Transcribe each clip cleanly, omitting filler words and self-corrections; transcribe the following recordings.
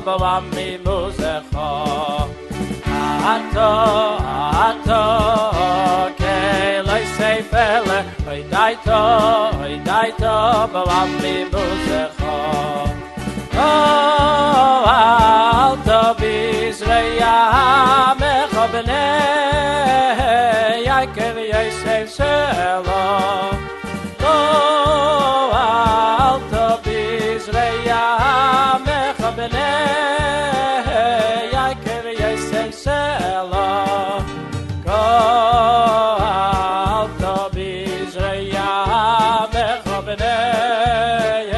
Bawami muzecho Ato Kelei seifele Daito Bawami muzecho Alto Bizreya Mecho B'nei Yakev Yosef Shelo Alto Bizreya Mecho B'nei Yakev Yosef Shelo Alto Bizreya Mecho B'nei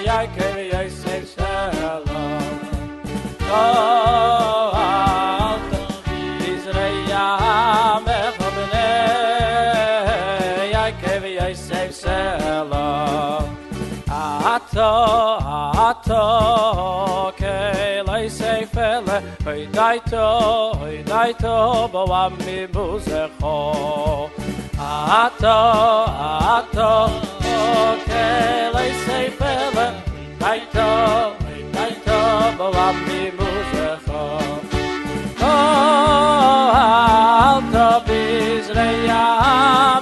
Yakev Yosef Shelo Alto Bizreya Mecho B'nei Yakev Yosef Shelo Ato Kelei seifele Daito Bawami muzecho Ato Kelei seifele Daito Bawami muzecho Alto Bizreya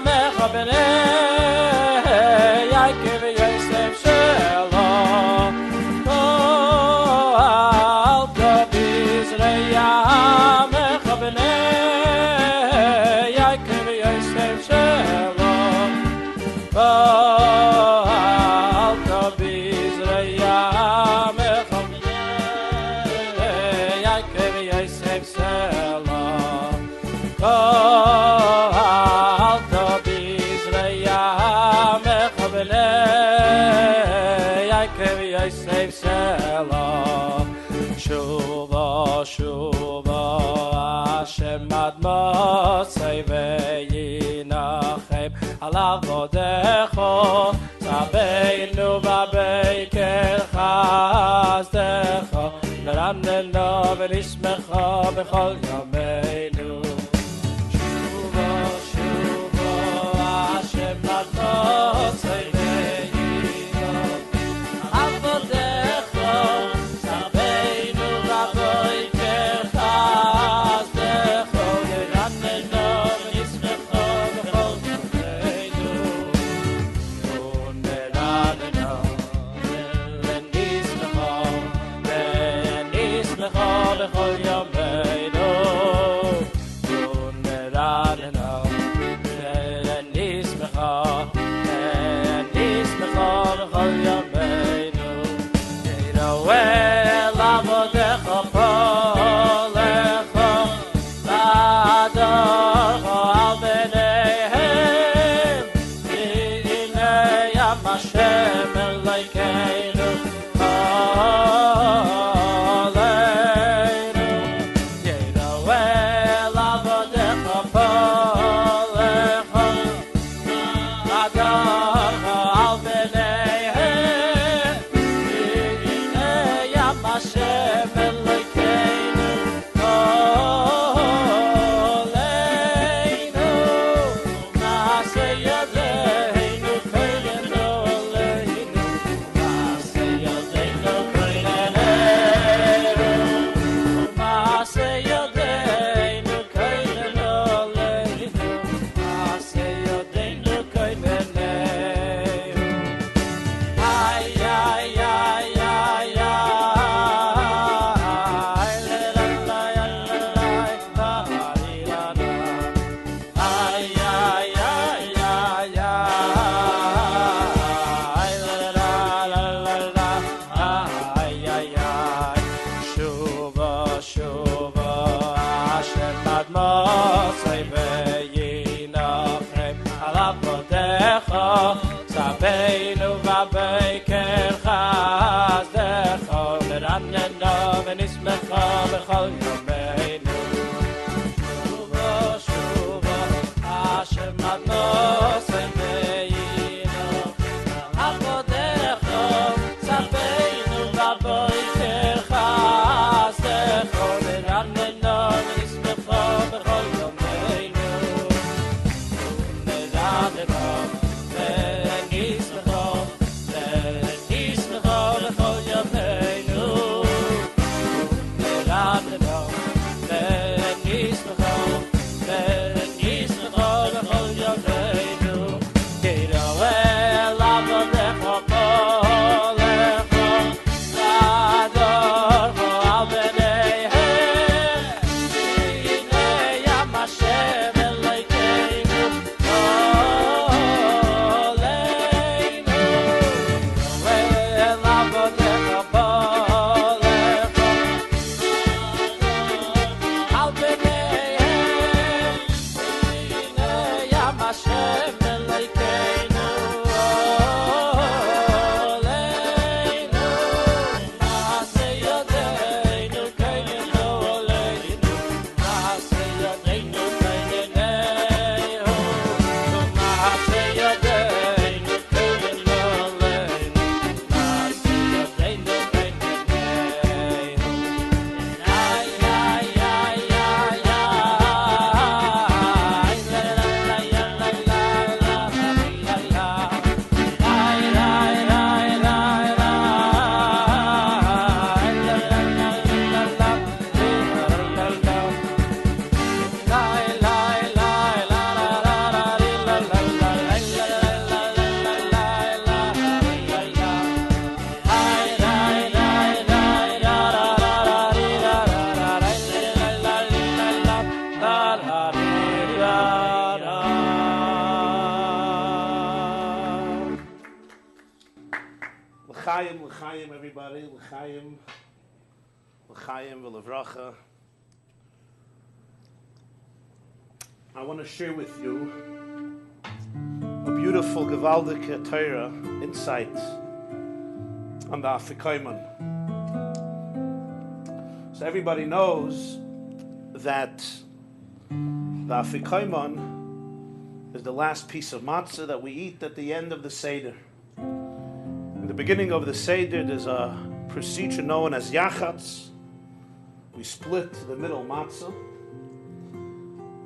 Mecho B'nei Yakev Yosef Shelo Alto Bizreya Mecho B'nei Yakev Yosef Shelo Alto Bizreya Mecho B'nei Yakev Yosef Shelo Alto Bizreya Mecho B'nei Yakev Yosef Shelo Shuva Hashem ad Motzei v'yinachem al avodecho Zabeinu v'beiker chazdecho Neranenu v'nishmecho b'chol yameinu Shuva Hashem ad Motzei v'yinachem al avodecho Zabeinu v'beiker chazdecho Neranenu v'nishmecho b'chol yameinu Neranenu v'nishmecho b'chol yameinu L'chaim, l'chaim, everybody. L'chaim, l'chaim, v'levracha. I want to share with you a beautiful gewaldige Torah insight on the Afikoman. So everybody knows that the Afikoman is the last piece of matzah that we eat at the end of the Seder. In the beginning of the Seder, there's a procedure known as Yachatz. We split the middle matzah,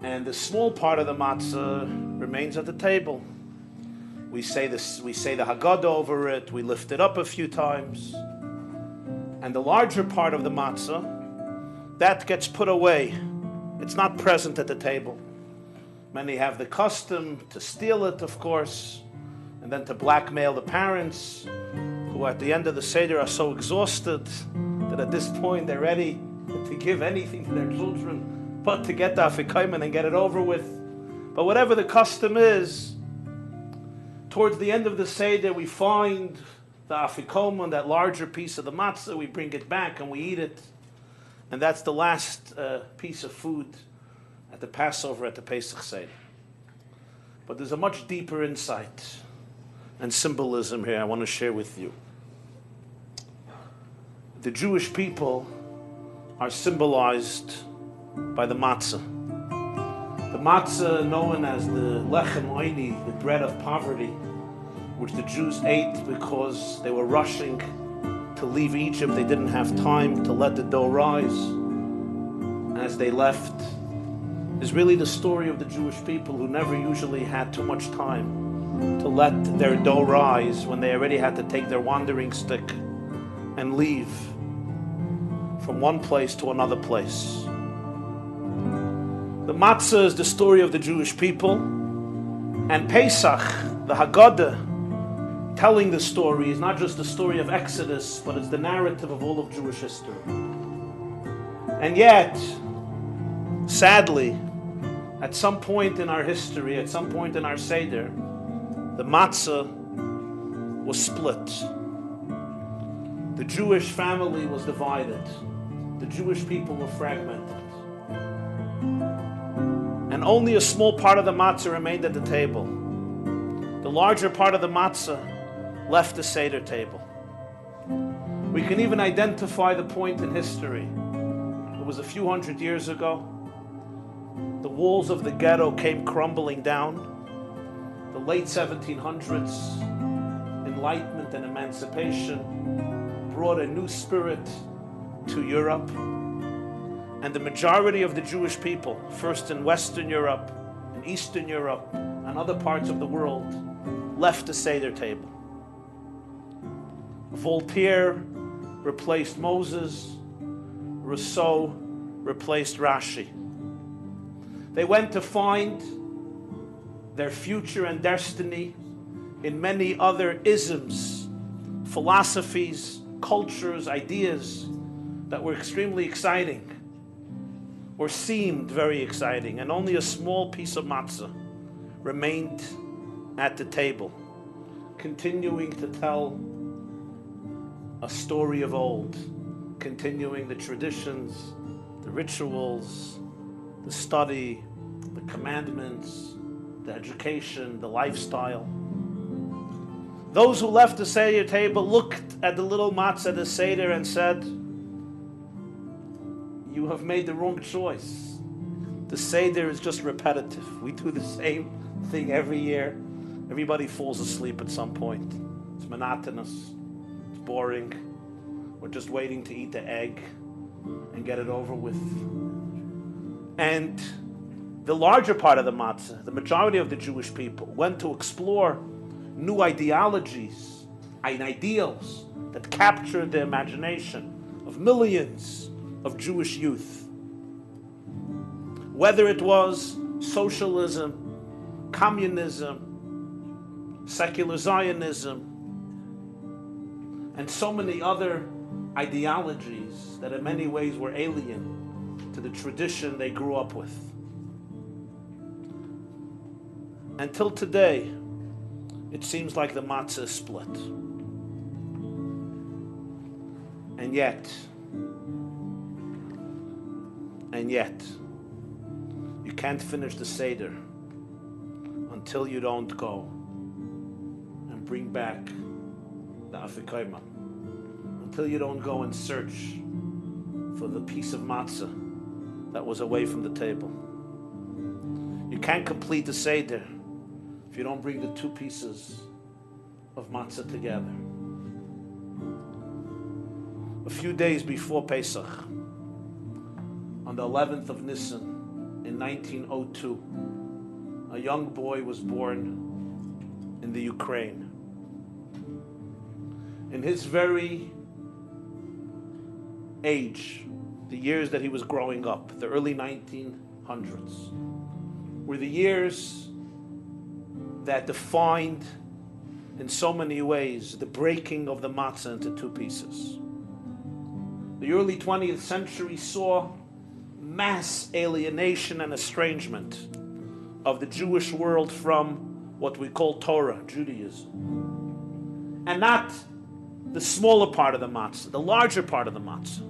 and the small part of the matzah remains at the table. We say the Haggadah over it, we lift it up a few times, and the larger part of the matzah, that gets put away. It's not present at the table. Many have the custom to steal it, of course, and then to blackmail the parents, who at the end of the Seder are so exhausted that at this point they're ready to give anything to their children but to get the Afikoman and get it over with. But whatever the custom is, towards the end of the Seder we find the Afikoman, that larger piece of the matzah, we bring it back and we eat it. And that's the last piece of food at the Passover, at the Pesach Seder. But there's a much deeper insight and symbolism here I want to share with you. The Jewish people are symbolized by the matzah. The matzah, known as the lechem oini, the bread of poverty, which the Jews ate because they were rushing to leave Egypt. They didn't have time to let the dough rise. As they left, is really the story of the Jewish people who never usually had too much time to let their dough rise when they already had to take their wandering stick and leave from one place to another place. The matzah is the story of the Jewish people, and Pesach, the Haggadah, telling the story, is not just the story of Exodus, but it's the narrative of all of Jewish history. And yet, sadly, at some point in our history, at some point in our Seder, the matzah was split. The Jewish family was divided. The Jewish people were fragmented. And only a small part of the matzah remained at the table. The larger part of the matzah left the Seder table. We can even identify the point in history. It was a few hundred years ago. The walls of the ghetto came crumbling down. The late 1700s, enlightenment and emancipation brought a new spirit to Europe. And the majority of the Jewish people, first in Western Europe, in Eastern Europe, and other parts of the world, left the Seder table. Voltaire replaced Moses. Rousseau replaced Rashi. They went to find their future and destiny in many other isms, philosophies, cultures, ideas that were extremely exciting, or seemed very exciting, and only a small piece of matzah remained at the table, continuing to tell a story of old, continuing the traditions, the rituals, the study, the commandments, the education, the lifestyle. Those who left the Seder table looked at the little matzah, the Seder, and said, "You have made the wrong choice. The Seder is just repetitive. We do the same thing every year. Everybody falls asleep at some point. It's monotonous. It's boring. We're just waiting to eat the egg and get it over with." And the larger part of the matzah, the majority of the Jewish people, went to explore new ideologies and ideals that captured the imagination of millions of Jewish youth. Whether it was socialism, communism, secular Zionism, and so many other ideologies that in many ways were alien to the tradition they grew up with. Until today, it seems like the matzah is split. And yet, you can't finish the Seder until you don't go and bring back the Afikoima. Until you don't go and search for the piece of matzah that was away from the table. You can't complete the Seder if you don't bring the two pieces of matzah together. A few days before Pesach, on the 11th of Nissan in 1902, a young boy was born in the Ukraine. In his very age, the years that he was growing up, the early 1900s, were the years that defined in so many ways the breaking of the matzah into two pieces. The early 20th century saw mass alienation and estrangement of the Jewish world from what we call Torah, Judaism. And not the smaller part of the matzah, the larger part of the matzah.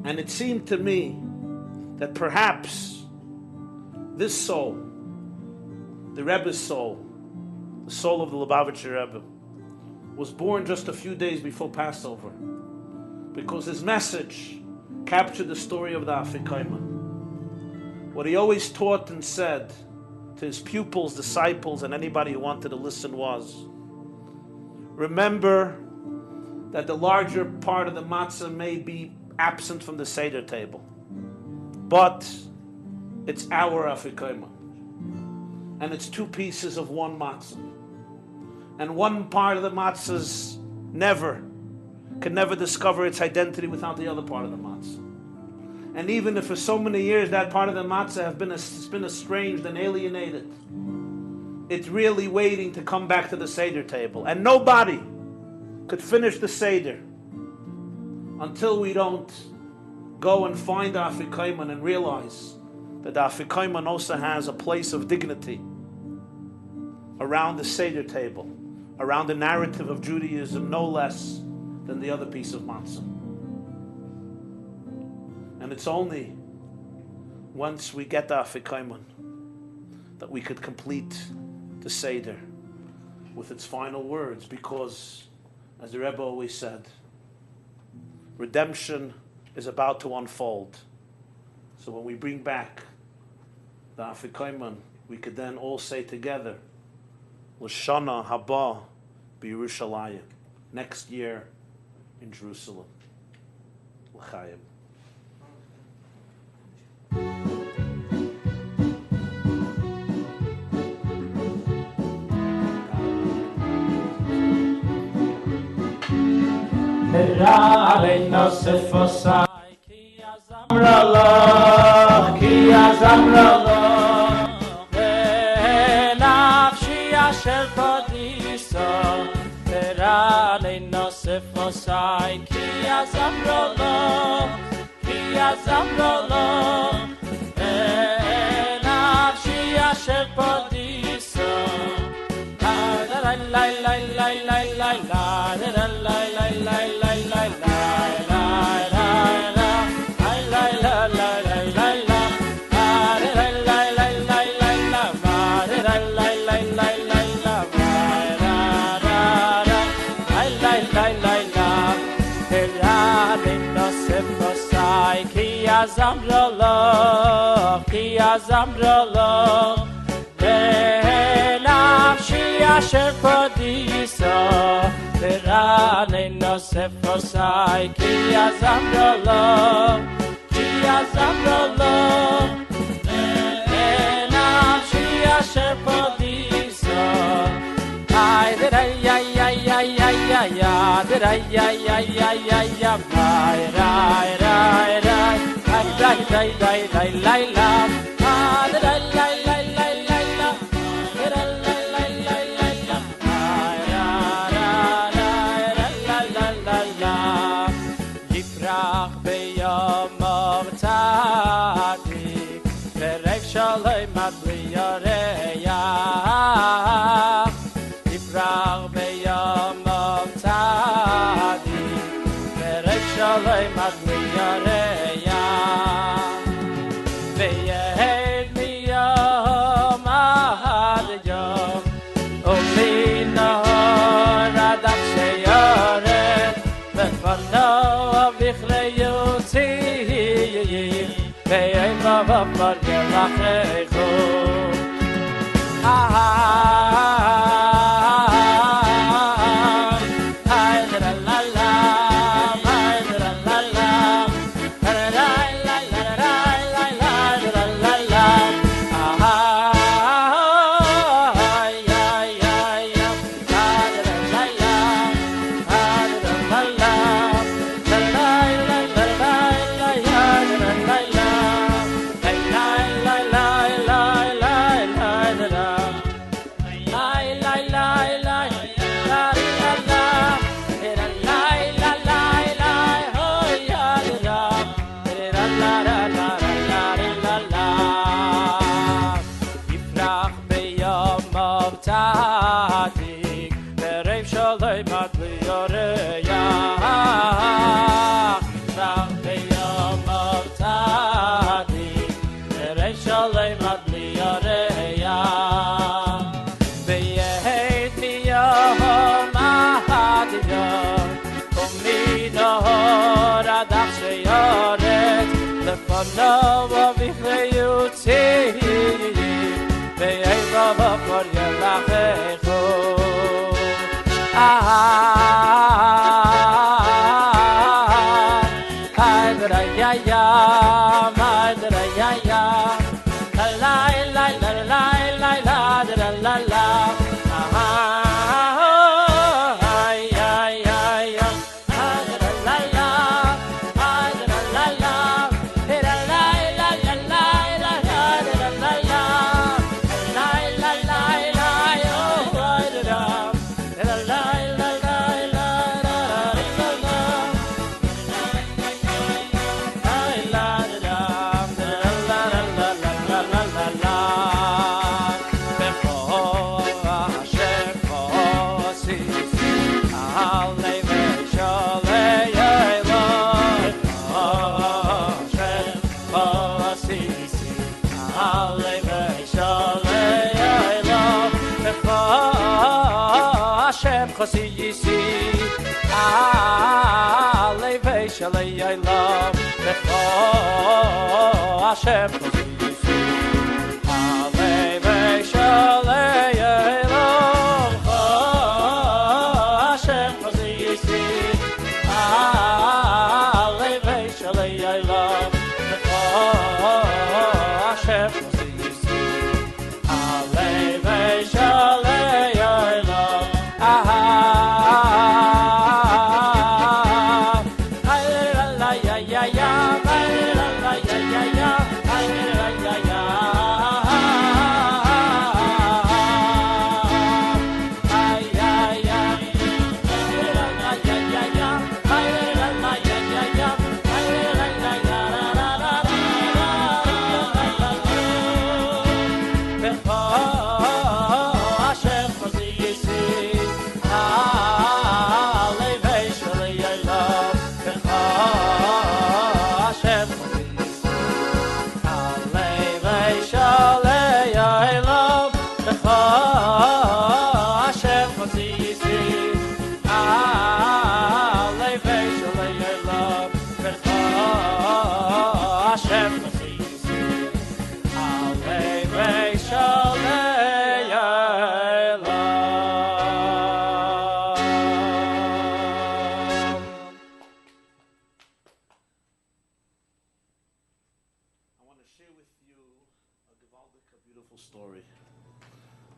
And it seemed to me that perhaps this soul, the Rebbe's soul, the soul of the Lubavitcher Rebbe, was born just a few days before Passover, because his message captured the story of the Afikoima. What he always taught and said to his pupils, disciples, and anybody who wanted to listen was, remember that the larger part of the matzah may be absent from the Seder table, but it's our Afikoima, and it's two pieces of one matzah. And one part of the matzah can never discover its identity without the other part of the matzah. And even if for so many years that part of the matzah has been estranged and alienated, it's really waiting to come back to the Seder table. And nobody could finish the Seder until we don't go and find the Afikoiman and realize that the Afikoiman also has a place of dignity around the Seder table, around the narrative of Judaism, no less than the other piece of matzah. And it's only once we get the Afikoiman that we could complete the Seder with its final words, because, as the Rebbe always said, redemption is about to unfold. So when we bring back the Afikoiman, we could then all say together, L'shana haba b'Yerushalayim, next year in Jerusalem. L'chaim. Rabbi Nosef Osai Ki Azamralo Ki Azamralo Nafshi Asher Padiso Rabbi Nosef Osai Ki Azamralo Ki Azamralo Nafshi Asher Padiso La la la la la la la la la la la Ki azamrolo Nafshi asher padiso Terane nosef osai Ki azamrolo Nafshi asher padiso Ay de ay ay ay ay ay ay ay de ay ay ay ay ay ay ay ay ay ay ay ay ay ay ay la ah de ay ay ay ay ay la de ay ay ay ay la ay la la la yifrach beyom tzadik perek shalom madriyareya Yifrach beyom tzadik tzadik berev shalei madli yoreya Rabbi Yom of tzadik berev shalei madli yoreya Be'yeit miyom ahadiyom umino radach sheyoret lefono v'vichleyutzi Be'eva v'kor yelachecho Ay-da-da-ya-ya, ay-da-da-ya-ya La-la-la-la-la-la-la-la-la-la Ay-ay-ay-ay Ay-da-da-la-la, ay-da-da-la-la La-la-la-la-la-la-la-la-la Chasi yisi, Alevei shalei aylam, Becho Hashem chasi yisi, Alevei shalei aylam, Becho Hashem chasi yisi, Alevei shalei aylam, Becho Hashem chasi yisi, Alevei shalei aylam.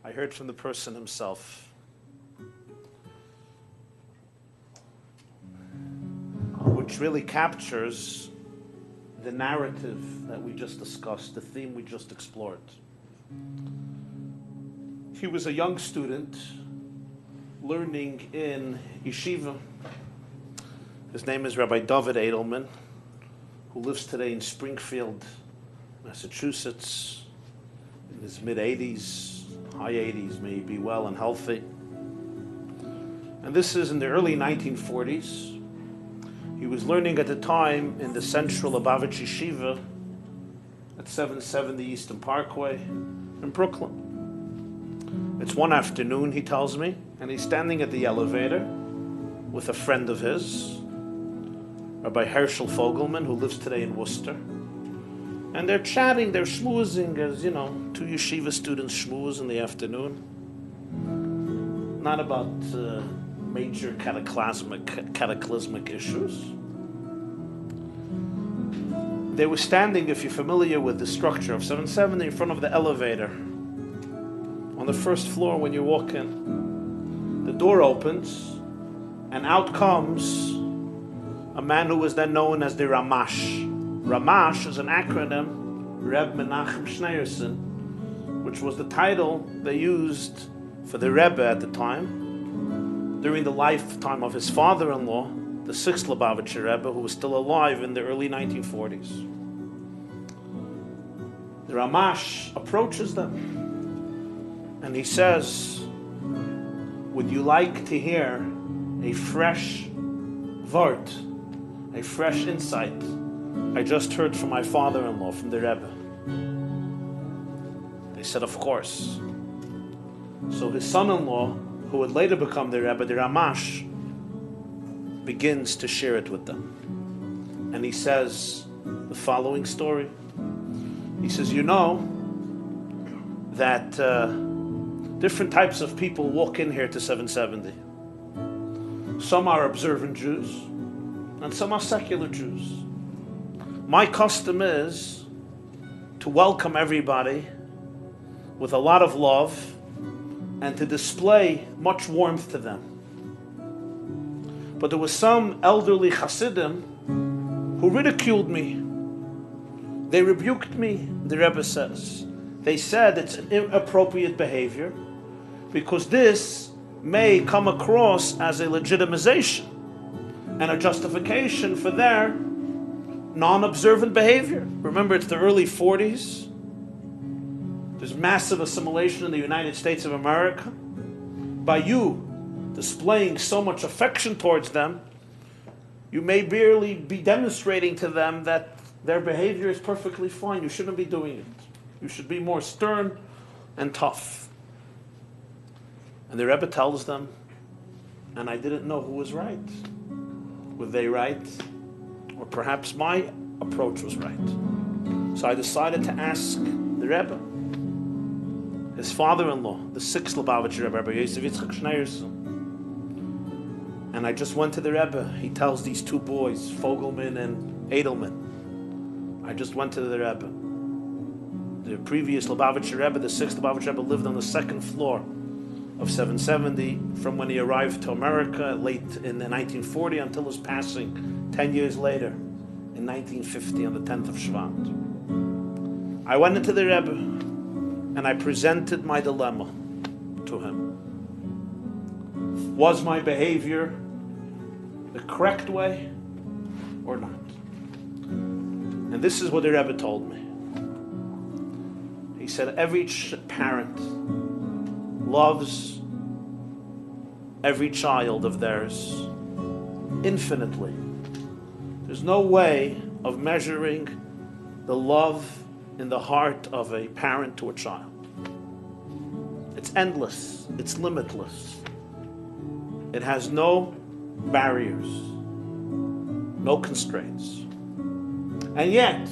I heard from the person himself. Which really captures the narrative that we just discussed, the theme we just explored. He was a young student learning in yeshiva. His name is Rabbi David Edelman, who lives today in Springfield, Massachusetts, in his mid-80s. High 80s, may he be well and healthy. And this is in the early 1940s. He was learning at the time in the central Lubavitcher yeshiva at 770 Eastern Parkway in Brooklyn. It's one afternoon, he tells me, and he's standing at the elevator with a friend of his, Rabbi Herschel Fogelman, who lives today in Worcester. And they're chatting, they're schmoozing, as you know, two yeshiva students schmooze in the afternoon. Not about major cataclysmic issues. They were standing, if you're familiar with the structure of 770, in front of the elevator. On the first floor when you walk in, the door opens, and out comes a man who was then known as the Ramash. Ramash is an acronym, Rebbe Menachem Schneerson, which was the title they used for the Rebbe at the time, during the lifetime of his father-in-law, the sixth Lubavitcher Rebbe, who was still alive in the early 1940s. The Ramash approaches them, and he says, would you like to hear a fresh word, a fresh insight I just heard from my father-in-law, from the Rebbe? They said, of course. So his son-in-law, who would later become the Rebbe, the Ramash, begins to share it with them. And he says the following story. He says, you know that different types of people walk in here to 770. Some are observant Jews, and some are secular Jews. My custom is to welcome everybody with a lot of love and to display much warmth to them. But there was some elderly Hasidim who ridiculed me. They rebuked me, the Rebbe says. They said it's an inappropriate behavior because this may come across as a legitimization and a justification for their non-observant behavior. Remember, it's the early 40s. There's massive assimilation in the United States of America. By you displaying so much affection towards them, you may barely be demonstrating to them that their behavior is perfectly fine. You shouldn't be doing it. You should be more stern and tough. And the Rebbe tells them, and I didn't know who was right. Were they right? Or perhaps my approach was right. So I decided to ask the Rebbe, his father-in-law, the sixth Lubavitcher Rebbe, Yosef Yitzchak Schneerson. And I just went to the Rebbe. He tells these two boys, Fogelman and Edelman. I just went to the Rebbe. The previous Lubavitcher Rebbe, the sixth Lubavitcher Rebbe, lived on the second floor of 770 from when he arrived to America late in the 1940 until his passing 10 years later in 1950 on the 10th of Shvat. I went into the Rebbe and I presented my dilemma to him. Was my behavior the correct way or not? And this is what the Rebbe told me. He said, every parent loves every child of theirs infinitely. There's no way of measuring the love in the heart of a parent to a child. It's endless. It's limitless. It has no barriers, no constraints. And yet,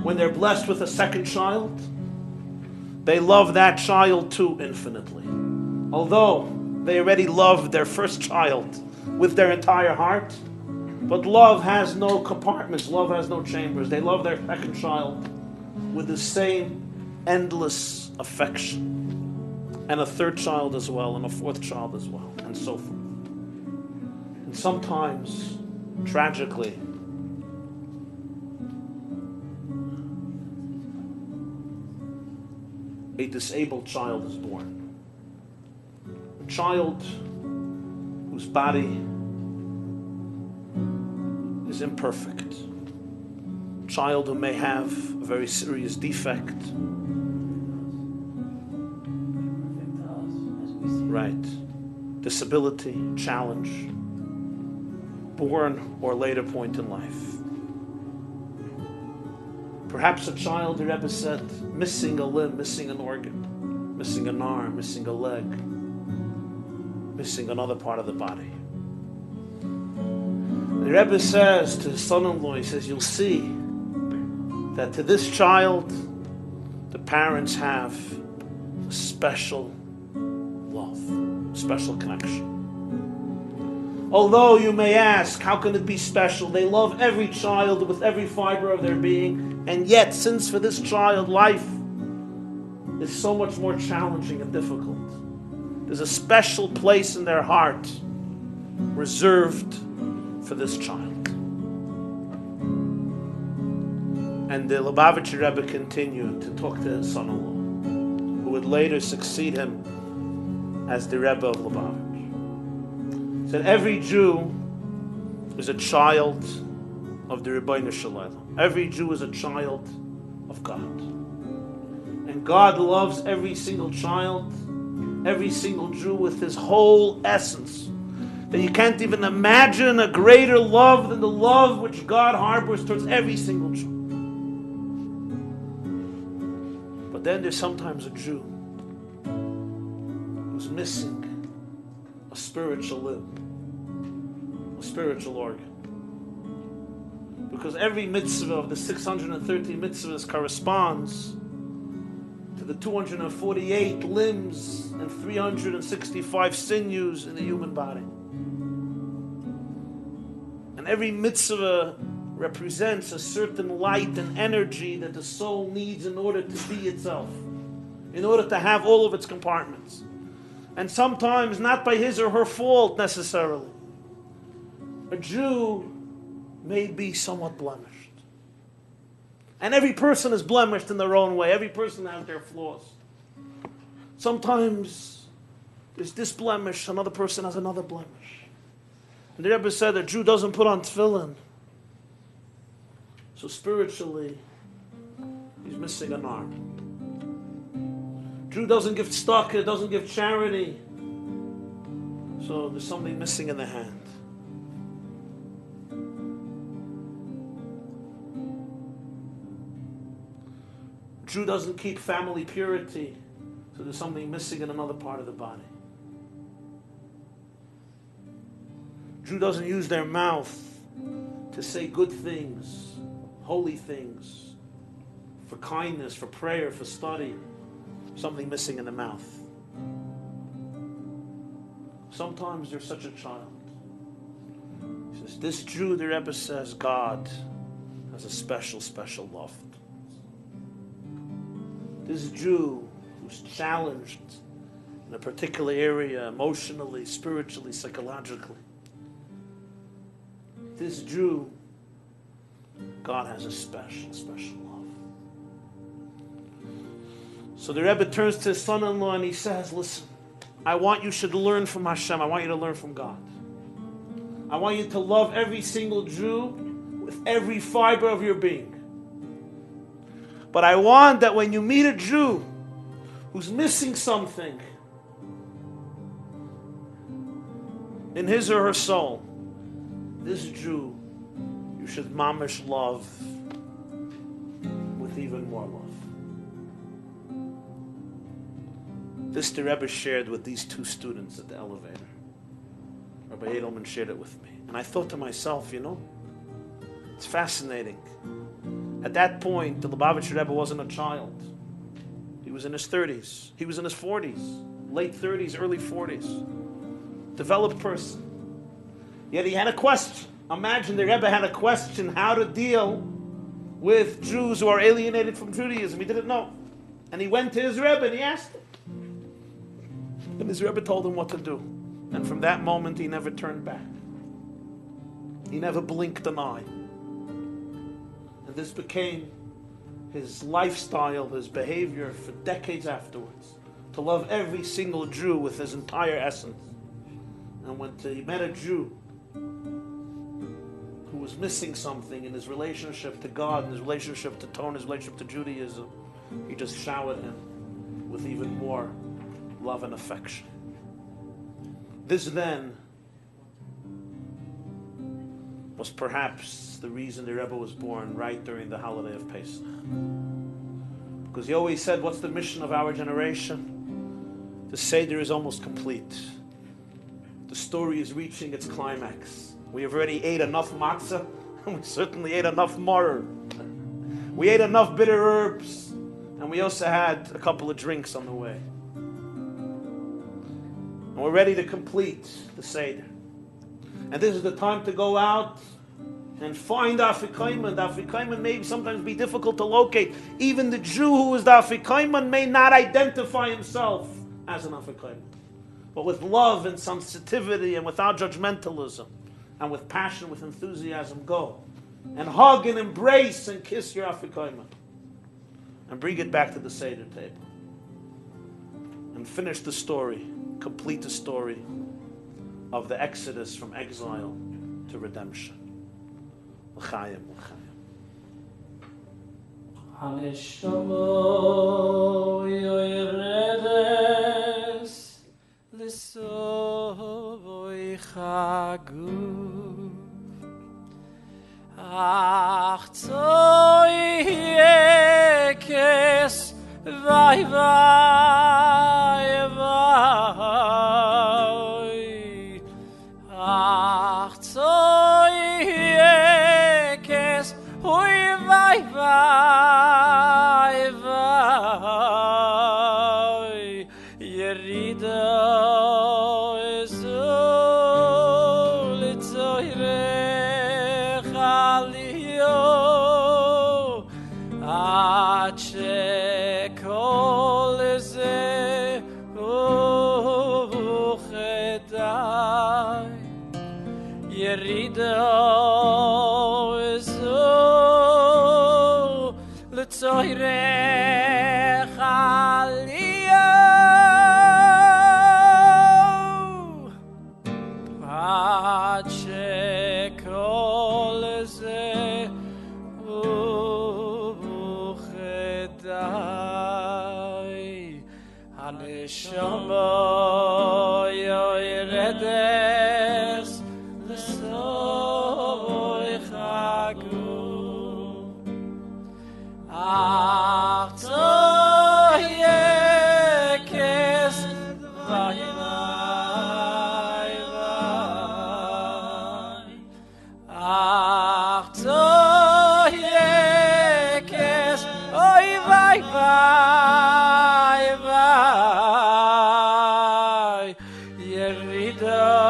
when they're blessed with a second child, they love that child too infinitely. Although they already loved their first child with their entire heart, but love has no compartments, love has no chambers. They love their second child with the same endless affection. And a third child as well, and a fourth child as well, and so forth. And sometimes, tragically, a disabled child is born. A child whose body is imperfect. A child who may have a very serious defect. Right. Disability, challenge. Born or later point in life. Perhaps a child, the Rebbe said, missing a limb, missing an organ, missing an arm, missing a leg, missing another part of the body. The Rebbe says to his son-in-law, he says, you'll see that to this child, the parents have a special love, special connection. Although you may ask, how can it be special? They love every child with every fiber of their being, and yet, since for this child life is so much more challenging and difficult, there's a special place in their heart reserved for this child. And the Lubavitcher Rebbe continued to talk to his son-in-law, who would later succeed him as the Rebbe of Lubavitch. He said, every Jew is a child of the Rebbeinu Shalom. Every Jew is a child of God. And God loves every single child, every single Jew with his whole essence. That you can't even imagine a greater love than the love which God harbors towards every single Jew. But then there's sometimes a Jew who's missing a spiritual limb, a spiritual organ. Because every mitzvah of the 630 mitzvahs corresponds to the 248 limbs and 365 sinews in the human body. And every mitzvah represents a certain light and energy that the soul needs in order to be itself, in order to have all of its compartments. And sometimes not by his or her fault necessarily. A Jew may be somewhat blemished. And every person is blemished in their own way. Every person has their flaws. Sometimes there's this blemish, another person has another blemish. And the Rebbe said that a Jew doesn't put on tefillin. So spiritually, he's missing an arm. Jew doesn't give tzedakah, doesn't give charity. So there's something missing in the hand. Jew doesn't keep family purity, so there's something missing in another part of the body. Jew doesn't use their mouth to say good things, holy things, for kindness, for prayer, for study. Something missing in the mouth. Sometimes there's such a child. He says, this Jew, the Rebbe says, God has a special, special love. This Jew who's challenged in a particular area, emotionally, spiritually, psychologically. This Jew, God has a special, special love. So the Rebbe turns to his son-in-law and he says, listen, I want you should learn from Hashem. I want you to learn from God. I want you to love every single Jew with every fiber of your being. But I want that when you meet a Jew who's missing something in his or her soul, this Jew, you should mamish love with even more love. This the Rebbe shared with these two students at the elevator. Rabbi Edelman shared it with me. And I thought to myself, it's fascinating. At that point, the Lubavitcher Rebbe wasn't a child. He was in his 30s. He was in his 40s. Late 30s, early 40s. Developed person. Yet he had a question. Imagine the Rebbe had a question how to deal with Jews who are alienated from Judaism. He didn't know. And he went to his Rebbe and he asked him. And his Rebbe told him what to do. And from that moment, he never turned back. He never blinked an eye. And this became his lifestyle, his behavior for decades afterwards. To love every single Jew with his entire essence. And when he met a Jew who was missing something in his relationship to God, in his relationship to Torah, his relationship to Judaism, he just showered him with even more love and affection. This then was perhaps the reason the Rebbe was born right during the Holiday of Pesach. Because he always said, what's the mission of our generation? The Seder is almost complete. The story is reaching its climax. We have already ate enough matzah, and we certainly ate enough maror. We ate enough bitter herbs, and we also had a couple of drinks on the way. And we're ready to complete the Seder. And this is the time to go out and find the Afikoman. The Afikoman may sometimes be difficult to locate. Even the Jew who is the Afikoman may not identify himself as an Afikoman. But with love and sensitivity and without judgmentalism and with passion, with enthusiasm, go. And hug and embrace and kiss your Afikoman. And bring it back to the Seder table. And finish the story. Complete the story of the exodus from exile to redemption. L'chaim, l'chaim. Haneshamo yoredes הגוף אך צויקס ואי ואי ואי אך צויקס אוי ואי ואי ואי ירידה לצוירך עליהו עד שכל זה וכדאי הנשמה יורדס לסורך הגוף ach tzoyekes vay vay vay ach tzoyekes oy vay vay vay yerida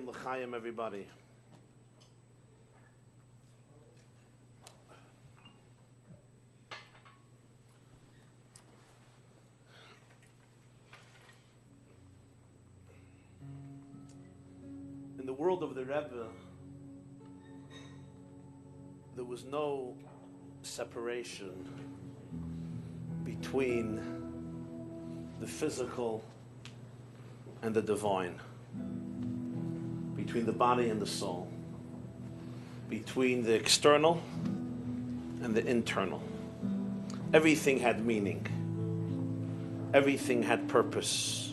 L'chaim, everybody. In the world of the Rebbe, there was no separation between the physical and the divine, between the body and the soul, between the external and the internal. Everything had meaning. Everything had purpose.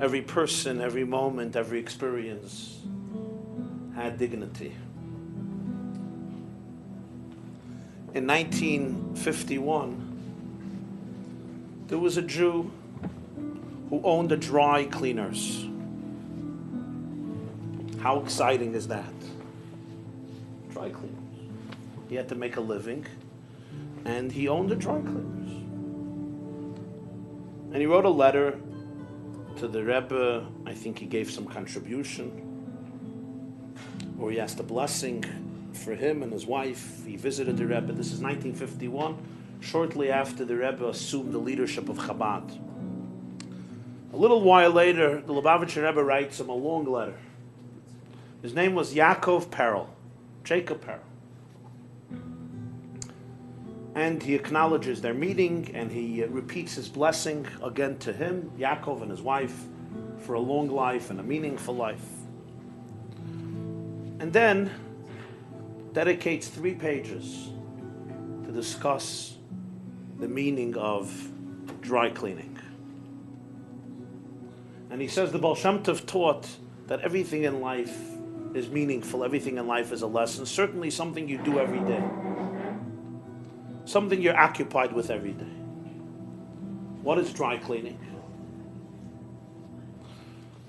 Every person, every moment, every experience had dignity. In 1951, there was a Jew who owned the dry cleaners. How exciting is that? Dry cleaners. He had to make a living, and he owned the dry cleaners. And he wrote a letter to the Rebbe. I think he gave some contribution, or he asked a blessing for him and his wife. He visited the Rebbe. This is 1951, shortly after the Rebbe assumed the leadership of Chabad. A little while later, the Lubavitcher Rebbe writes him a long letter. His name was Jacob Jacob Perel. And he acknowledges their meeting, and he repeats his blessing again to him, Yaakov and his wife, for a long life and a meaningful life. And then dedicates 3 pages to discuss the meaning of dry cleaning. And he says the Baal Shem Tov taught that everything in life is meaningful, everything in life is a lesson, certainly something you do every day, something you're occupied with every day. What is dry cleaning?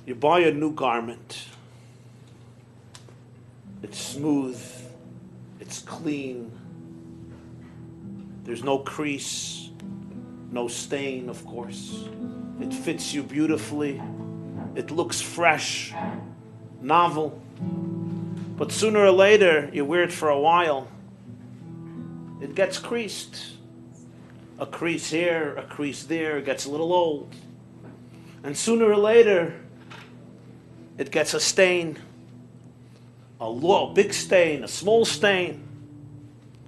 You buy a new garment. It's smooth, it's clean, there's no crease, no stain, of course. It fits you beautifully, it looks fresh, novel. But sooner or later, you wear it for a while, it gets creased. A crease here, a crease there, it gets a little old. And sooner or later, it gets a stain. a big stain, a small stain.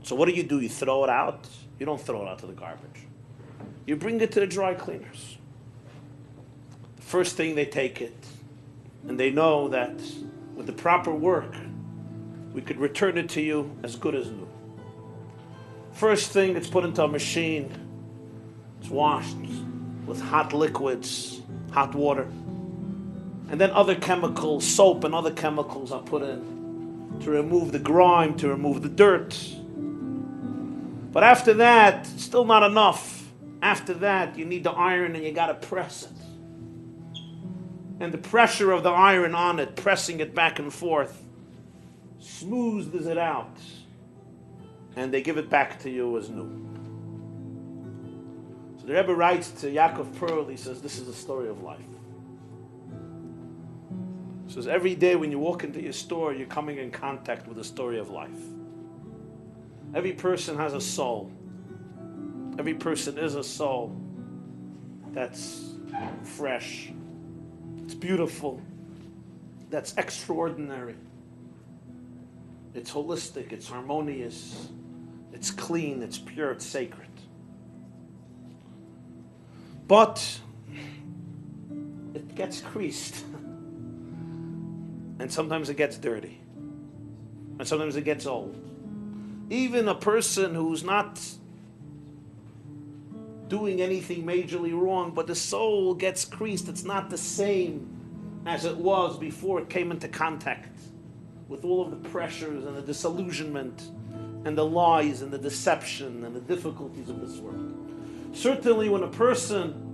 So what do? You throw it out? You don't throw it out to the garbage. You bring it to the dry cleaners. The first thing they take it, and they know that with the proper work, we could return it to you as good as new. First thing, it's put into a machine. It's washed with hot liquids, hot water. And then other chemicals, soap and other chemicals are put in to remove the grime, to remove the dirt. But after that, still not enough. After that, you need the iron and you got to press it. And the pressure of the iron on it, pressing it back and forth, smooths it out. And they give it back to you as new. So the Rebbe writes to Yaakov, he says, this is the story of life. He says, every day when you walk into your store, you're coming in contact with the story of life. Every person has a soul. Every person is a soul that's fresh, it's beautiful, that's extraordinary. It's holistic, it's harmonious, it's clean, it's pure, it's sacred. But it gets creased. And sometimes it gets dirty. And sometimes it gets old. Even a person who's not doing anything majorly wrong, but the soul gets creased. It's not the same as it was before it came into contact with all of the pressures and the disillusionment and the lies and the deception and the difficulties of this world. Certainly when a person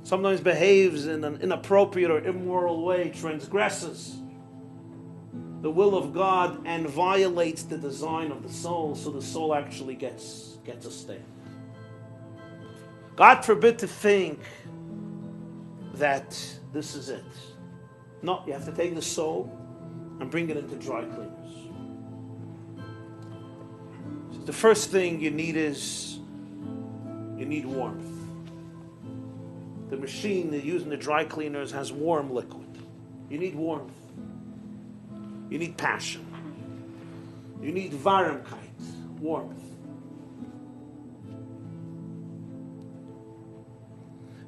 sometimes behaves in an inappropriate or immoral way, transgresses the will of God and violates the design of the soul, so the soul actually gets a stain. God forbid to think that this is it. No, you have to take the soul and bring it into dry cleaners. So the first thing you need is you need warmth. The machine they use in the dry cleaners has warm liquid. You need warmth. You need passion. You need warmkeit, warmth.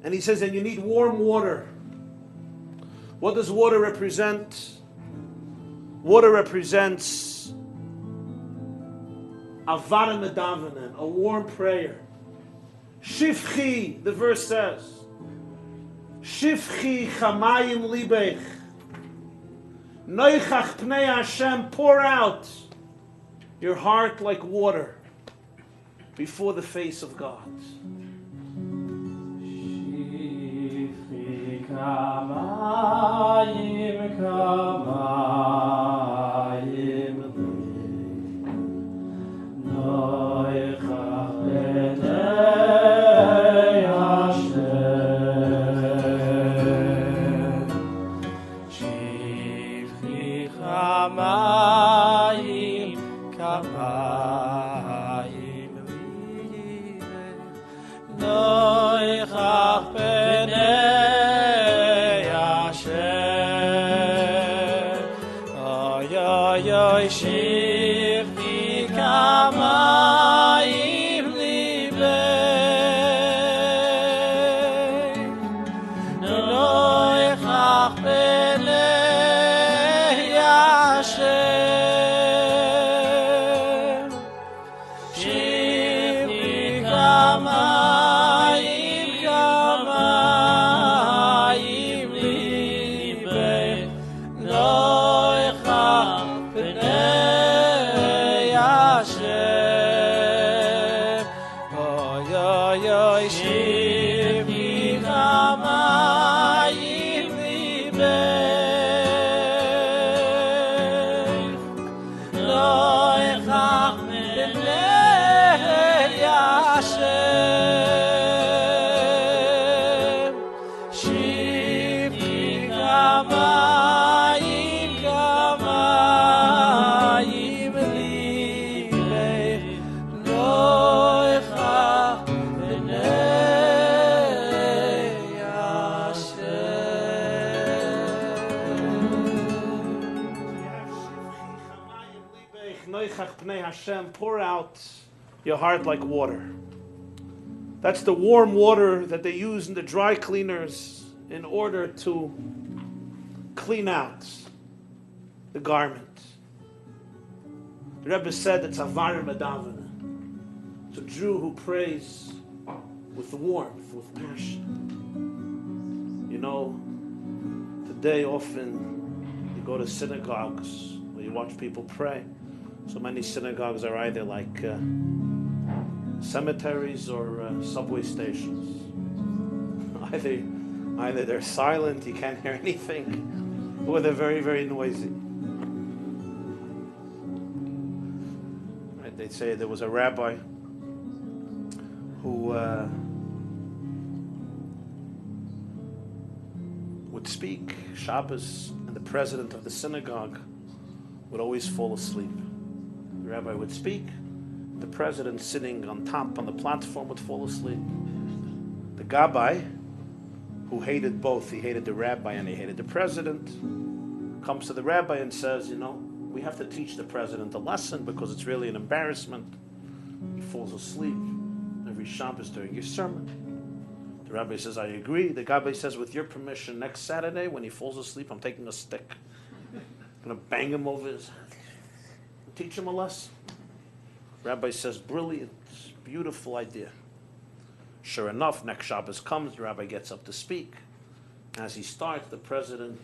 And he says, and you need warm water. What does water represent? Water represents avara medavanen, a warm prayer. Shifchi, the verse says, Shifchi chamayim libech, noichach pnei Hashem, pour out your heart like water before the face of God. Kamayim, kamayim, noichach b'nei Hashem, shivchi kamayim, kamayim, noichach b'nei shivchi kamayim libei, noichach b'nei Hashem, shivchi kamayim, kamayim libei, noichach b'nei Noichach Pnei Hashem, pour out your heart like water. That's the warm water that they use in the dry cleaners in order to clean out the garment. The Rebbe said it's avar medavana. It's a Jew who prays with warmth, with passion. You know, today often you go to synagogues where you watch people pray. So many synagogues are either like cemeteries or subway stations. Either they're silent, you can't hear anything, or they're very, very noisy. Right? They say there was a rabbi who would speak Shabbos, and the president of the synagogue would always fall asleep. The rabbi would speak, the president sitting on top on the platform would fall asleep. The gabbai, who hated both, he hated the rabbi and he hated the president, comes to the rabbi and says, you know, we have to teach the president a lesson because it's really an embarrassment. He falls asleep every Shabbos during your sermon. The rabbi says, I agree. The gabbai says, with your permission, next Saturday when he falls asleep, I'm taking a stick. I'm going to bang him over his head. Teach him a lesson. Rabbi says, brilliant, beautiful idea. Sure enough, next Shabbos comes, the rabbi gets up to speak. As he starts, the president,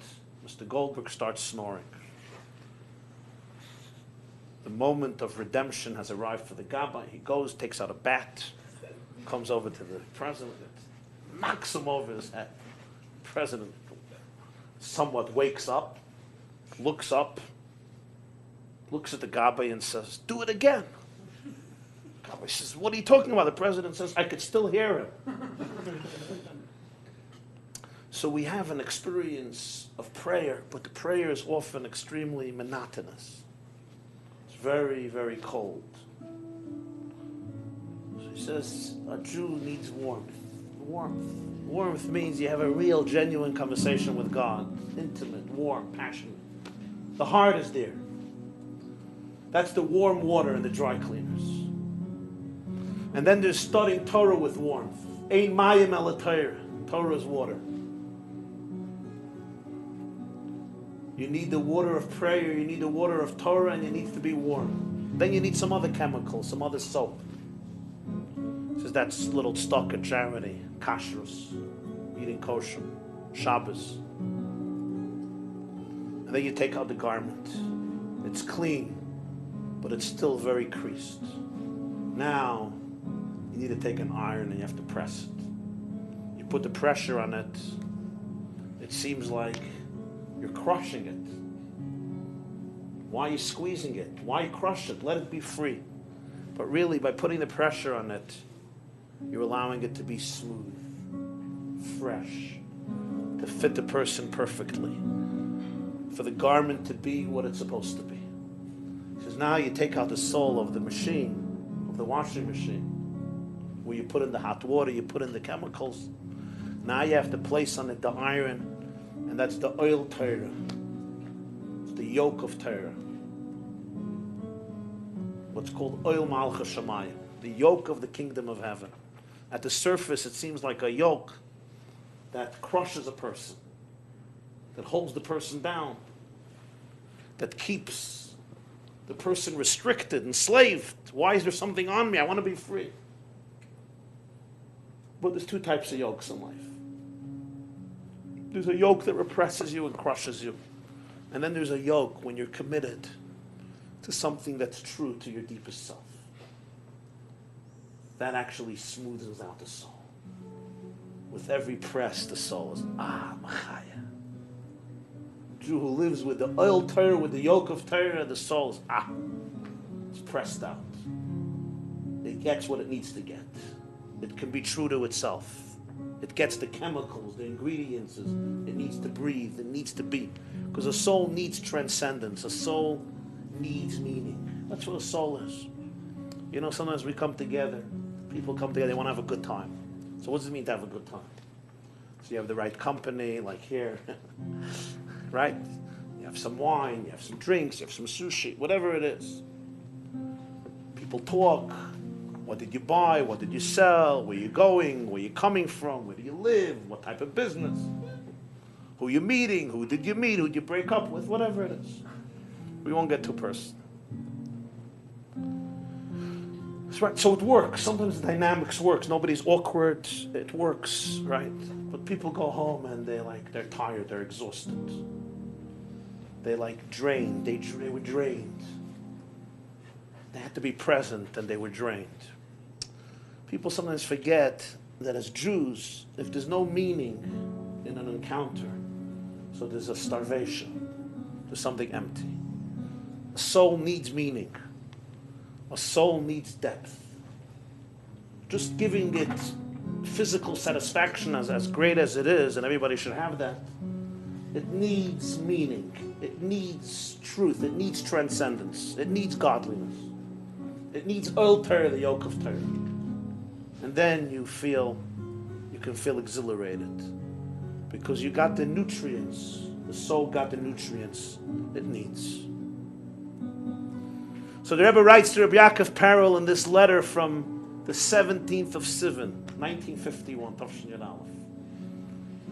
Mr. Goldberg, starts snoring. The moment of redemption has arrived for the gabbai. He goes, takes out a bat, comes over to the president, knocks him over his head. The president somewhat wakes up, looks at the gabbai and says, do it again. He says, what are you talking about? The president says, I could still hear him. So we have an experience of prayer, but the prayer is often extremely monotonous. It's very, very cold. So he says, a Jew needs warmth. Warmth means you have a real, genuine conversation with God. Intimate, warm, passionate. The heart is there. That's the warm water in the dry cleaners. And then there's studying Torah with warmth. Ein mayim ela Torah. Torah is water. You need the water of prayer, you need the water of Torah, and it needs to be warm. Then you need some other chemical, some other soap. It says that's little stuck at charity, kashrus, eating kosher, Shabbos. And then you take out the garment. It's clean, but it's still very creased. Now, you need to take an iron and you have to press it. You put the pressure on it, it seems like you're crushing it. Why are you squeezing it? Why crush it? Let it be free. But really, by putting the pressure on it, you're allowing it to be smooth, fresh, to fit the person perfectly, for the garment to be what it's supposed to be. He says, now you take out the soul of the machine, of the washing machine, where you put in the hot water, you put in the chemicals. Now you have to place on it the iron, and that's the oil Torah. It's the yoke of terror. What's called oil malchus shamayim, the yoke of the kingdom of heaven. At the surface, it seems like a yoke that crushes a person, that holds the person down, that keeps the person restricted, enslaved. Why is there something on me? I want to be free. But there's two types of yokes in life. There's a yoke that represses you and crushes you. And then there's a yoke when you're committed to something that's true to your deepest self. That actually smoothens out the soul. With every press, the soul is, machaya. Jew who lives with the oil Torah, with the yoke of Torah, the soul is, it's pressed out. It gets what it needs to get. It can be true to itself. It gets the chemicals, the ingredients. It needs to breathe. It needs to be. Because a soul needs transcendence. A soul needs meaning. That's what a soul is. You know, sometimes we come together. People come together. They want to have a good time. So what does it mean to have a good time? So you have the right company, like here. Right? You have some wine. You have some drinks. You have some sushi. Whatever it is. People talk. What did you buy? What did you sell? Where you going? Where you coming from? Where do you live? What type of business? Who you meeting? Who did you meet? Who did you break up with? Whatever it is. We won't get too personal. That's right. So it works. Sometimes the dynamics works. Nobody's awkward. It works, right? But people go home and they're tired. They're exhausted. They drained. They were drained. They had to be present and they were drained. People sometimes forget that as Jews, if there's no meaning in an encounter, so there's a starvation. There's something empty. A soul needs meaning. A soul needs depth. Just giving it physical satisfaction, as great as it is, and everybody should have that, it needs meaning. It needs truth. It needs transcendence. It needs godliness. It needs the yoke of terror. And then you can feel exhilarated. Because you got the nutrients. The soul got the nutrients it needs. So the Rebbe writes to Rabbi Yoke of Terror in this letter from the 17th of Sivan, 1951, Tafshin Yud Aleph.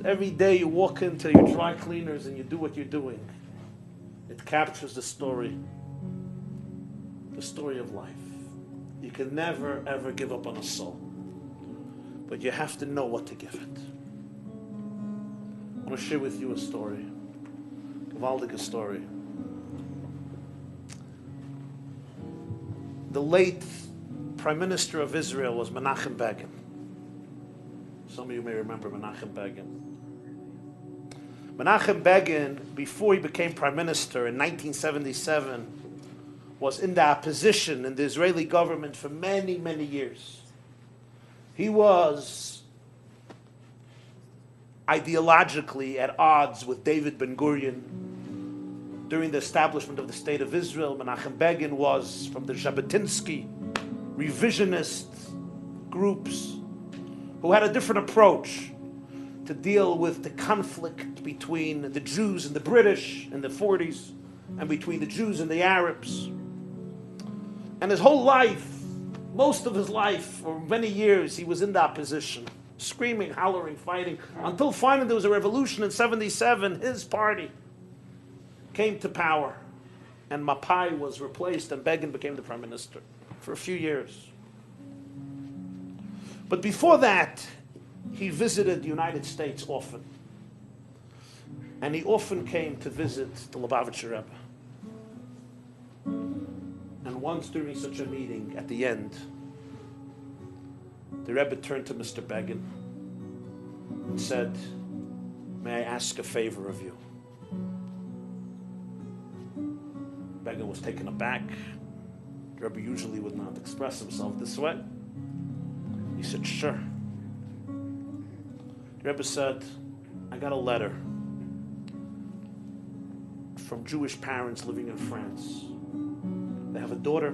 Every day you walk into your dry cleaners and you do what you're doing. It captures the story of life. You can never, ever give up on a soul. But you have to know what to give it. I want to share with you a story. A gewaltige story. The late Prime Minister of Israel was Menachem Begin. Some of you may remember Menachem Begin. Menachem Begin, before he became Prime Minister in 1977, was in the opposition in the Israeli government for many, many years. He was ideologically at odds with David Ben-Gurion. During the establishment of the State of Israel, Menachem Begin was from the Jabotinsky revisionist groups who had a different approach to deal with the conflict between the Jews and the British in the 40s and between the Jews and the Arabs. And his whole life, most of his life, for many years, he was in the opposition, screaming, hollering, fighting, until finally there was a revolution in 77. His party came to power, and Mapai was replaced, and Begin became the prime minister for a few years. But before that, he visited the United States often. And he often came to visit the Lubavitcher Rebbe. And once during such a meeting, at the end, the Rebbe turned to Mr. Begin and said, "May I ask a favor of you?" Begin was taken aback. The Rebbe usually would not express himself this way. He said, "Sure." The Rebbe said, "I got a letter from Jewish parents living in France. They have a daughter,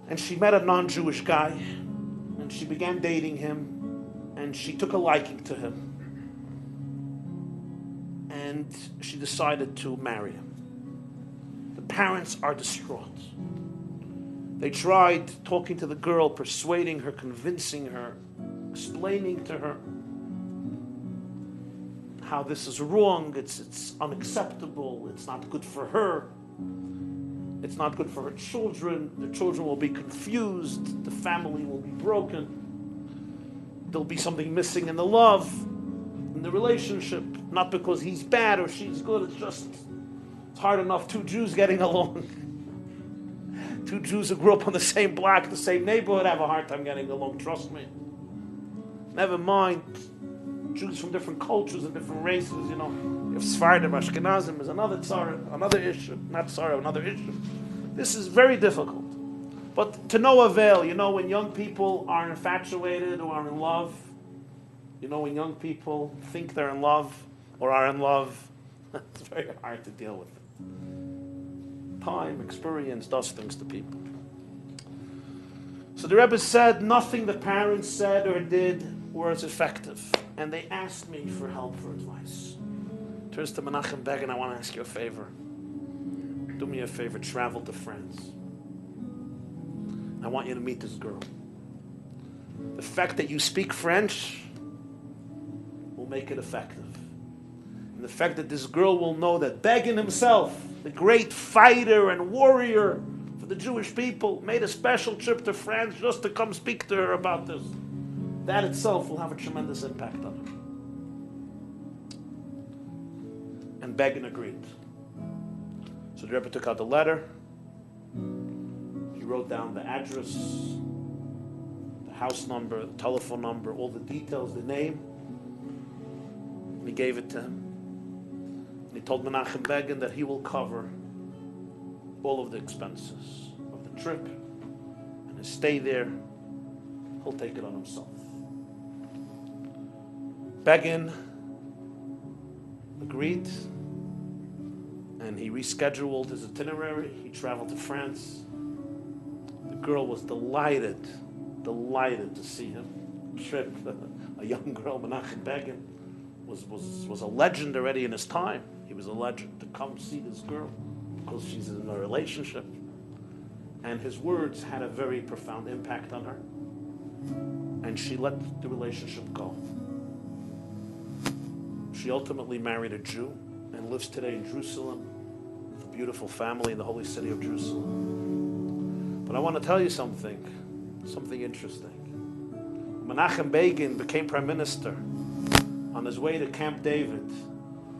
and she met a non-Jewish guy, and she began dating him, and she took a liking to him, and she decided to marry him. The parents are distraught. They tried talking to the girl, persuading her, convincing her, explaining to her how this is wrong, it's unacceptable, it's not good for her, it's not good for her children, the children will be confused, the family will be broken, there'll be something missing in the love, in the relationship, not because he's bad or she's good, it's hard enough two Jews getting along. Two Jews who grew up on the same block, the same neighborhood, have a hard time getting along, trust me. Never mind Jews from different cultures and different races, you know. If Sephardim, Ashkenazim is another tzara, another issue. Not tzara, another issue. This is very difficult. But to no avail, you know, when young people are infatuated or are in love, you know, when young people think they're in love or are in love, it's very hard to deal with. Time, experience does things to people. So the Rebbe said nothing the parents said or did was effective. And they asked me for help, for advice. Turns to Menachem Begin, I want to ask you a favor. do me a favor, travel to France. I want you to meet this girl. The fact that you speak French will make it effective. And the fact that this girl will know that Begin himself, the great fighter and warrior for the Jewish people, made a special trip to France just to come speak to her about this. That itself will have a tremendous impact on her. And Begin agreed. So the Rebbe took out the letter. He wrote down the address, the house number, the telephone number, all the details, the name. And he gave it to him. And he told Menachem Begin that he will cover all of the expenses of the trip and his stay there. He'll take it on himself. Begin agreed, and he rescheduled his itinerary. He traveled to France. The girl was delighted to see him. Trip, a young girl, Menachem Begin, was a legend already in his time. He was a legend to come see this girl because she's in a relationship. And his words had a very profound impact on her. And she let the relationship go. She ultimately married a Jew and lives today in Jerusalem with a beautiful family in the holy city of Jerusalem. But I want to tell you something interesting. Menachem Begin became prime minister on his way to Camp David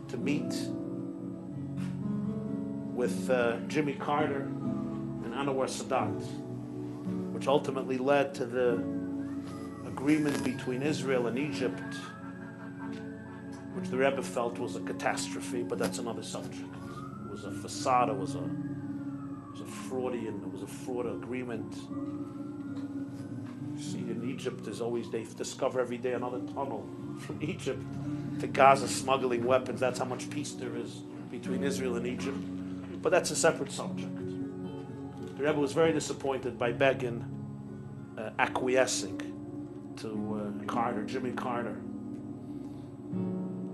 to meet with Jimmy Carter and Anwar Sadat, which ultimately led to the agreement between Israel and Egypt, which the Rebbe felt was a catastrophe, but that's another subject. It was a facade, it was a fraud agreement. You see, in Egypt, they discover every day another tunnel from Egypt to Gaza smuggling weapons. That's how much peace there is between Israel and Egypt. But that's a separate subject. The Rebbe was very disappointed by Begin acquiescing to Jimmy Carter.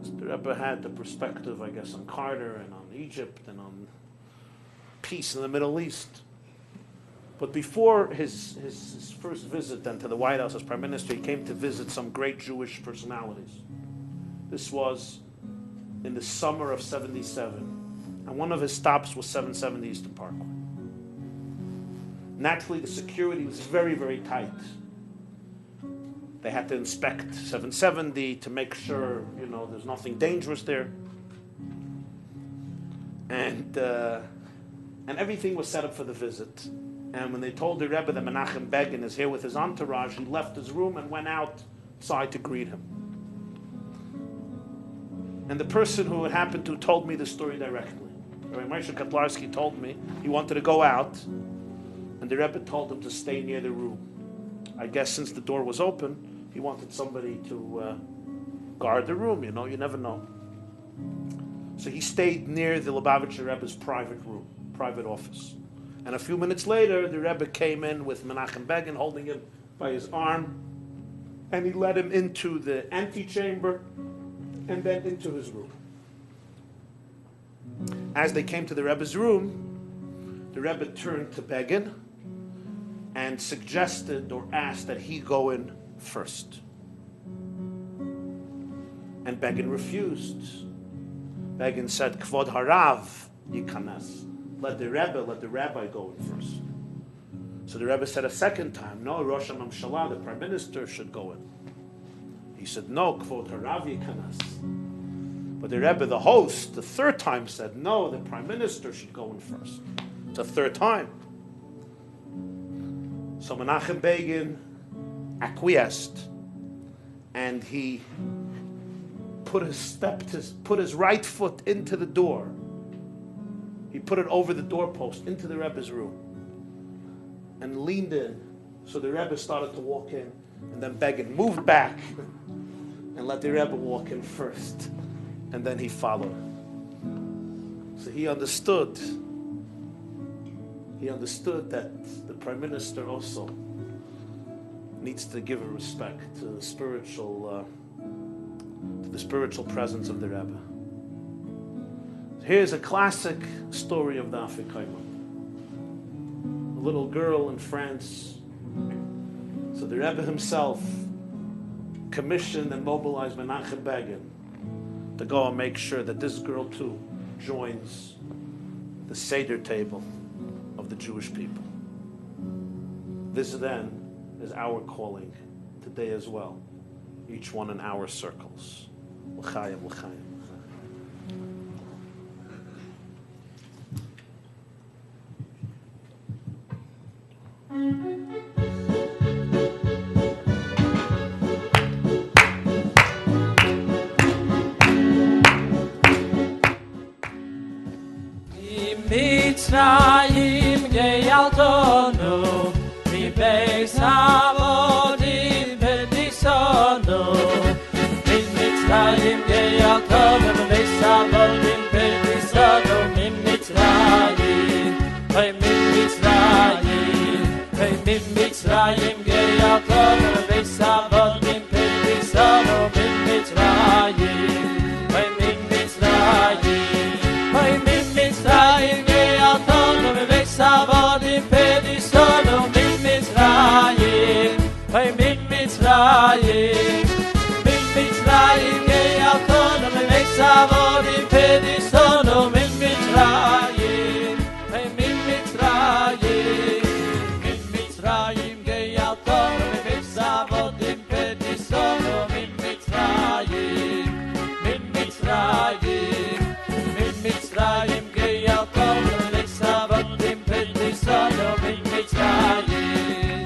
The Rebbe had the perspective, I guess, on Carter and on Egypt and on peace in the Middle East. But before his first visit then to the White House as prime minister, he came to visit some great Jewish personalities. This was in the summer of 77, and one of his stops was 770 Eastern Parkway. Naturally, the security was very, very tight. They had to inspect 770 to make sure, there's nothing dangerous there. And everything was set up for the visit. And when they told the Rebbe that Menachem Begin is here with his entourage, he left his room and went outside to greet him. And the person who it happened to told me the story directly. Rabbi Moshe Kotlarski told me he wanted to go out, and the Rebbe told him to stay near the room. I guess since the door was open, he wanted somebody to guard the room, you never know. So he stayed near the Lubavitcher Rebbe's private room, private office. And a few minutes later, the Rebbe came in with Menachem Begin holding him by his arm, and he led him into the antechamber and then into his room. As they came to the Rebbe's room, the Rebbe turned to Begin and suggested or asked that he go in first. And Begin refused. Begin said, Kvod Harav Yikanas. Let the rabbi go in first. So the Rebbe said a second time, no, Rosh HaMamshalah, the prime minister, should go in. He said, no, Kvod Harav Yikanas. But the Rebbe, the host, the third time said, no, the prime minister should go in first. It's a third time. So Menachem Begin acquiesced, and he put his right foot into the door. He put it over the doorpost into the Rebbe's room and leaned in. So the Rebbe started to walk in, and then Begin moved back and let the Rebbe walk in first, and then he followed. So he understood that the prime minister also needs to give a respect to the spiritual presence of the Rebbe. Here's a classic story of the Afikoimon. A little girl in France. So the Rebbe himself commissioned and mobilized Menachem Begin to go and make sure that this girl too joins the Seder table of the Jewish people. This then is our calling today as well. Each one in our circles. L'chaim, l'chaim. Mitzrayim geyaltonu, mi beis avodim pedisonu. Min Mitzrayim geyaltonu, mi beis avodim pedisonu. Min Mitzrayim, hey min Mitzrayim, hey min Mitzrayim geyaltonu, mi beis avodim pedisonu. Min Mitzrayim, hey min Mitzrayim, hey min Mitzrayim geyaltonu, mi beis avodim pedisonu. Min Mitzrayim, hey min Mitzrayim, min Mitzrayim geyaltonu, mi beis avodim pedisonu. Min Mitzrayim, hey min Mitzrayim, min Mitzrayim geyaltonu, mi beis avodim pedisonu. Min Mitzrayim, min Mitzrayim, min Mitzrayim geyaltonu, mi beis avodim pedisonu. Min Mitzrayim,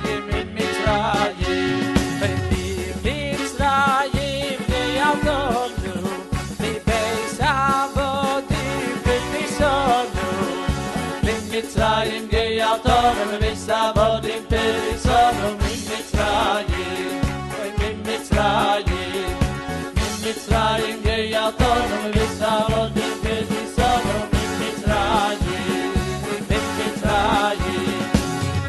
min Mitzrayim, hey min Mitzrayim geyaltonu, mi beis avodim pedisonu. Min Mitzrayim geyaltonu, mi beis avodim pedisonu. Min Mitzrayim, hey min Mitzrayim, min Mitzrayim geyaltonu, mi beis avodim pedisonu. Min Mitzrayim, min Mitzrayim,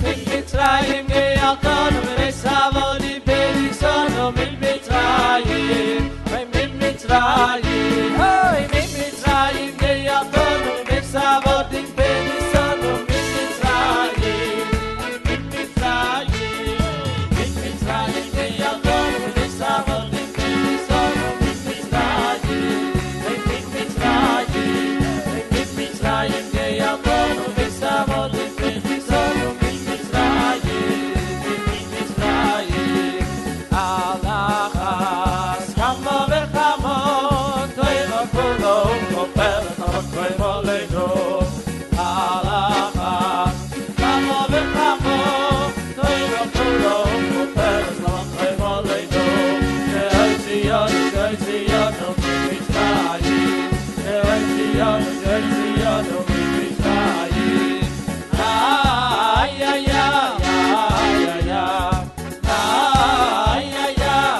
min Mitzrayim geyaltonu, mi beis avodim pedisonu. Min Mitzrayim, hey min Mitzrayim, hey min Mitzrayim geyaltonu, mi beis avodim pedisonu. Min Mitzrayim, min Mitzrayim, min Mitzrayim geyaltonu, mi beis avodim pedisonu. Min Mitzrayim, hey min Mitzrayim, hey min Mitzrayim geyaltonu, mi beis avodim pedisonu. Min Mitzrayim, min Mitzrayim, alachas kamo vechamo, toivo kulo kopel toivo leino. Alachas kamo vechamo, toivo kulo kopel toivo leino. She'otziyonu, she'otziyonu min Mitzrayim, she'otziyonu, she'otziyonu min Mitzrayim. Ay, ay, ay, ay, ay, ay. Ay, ay, ay,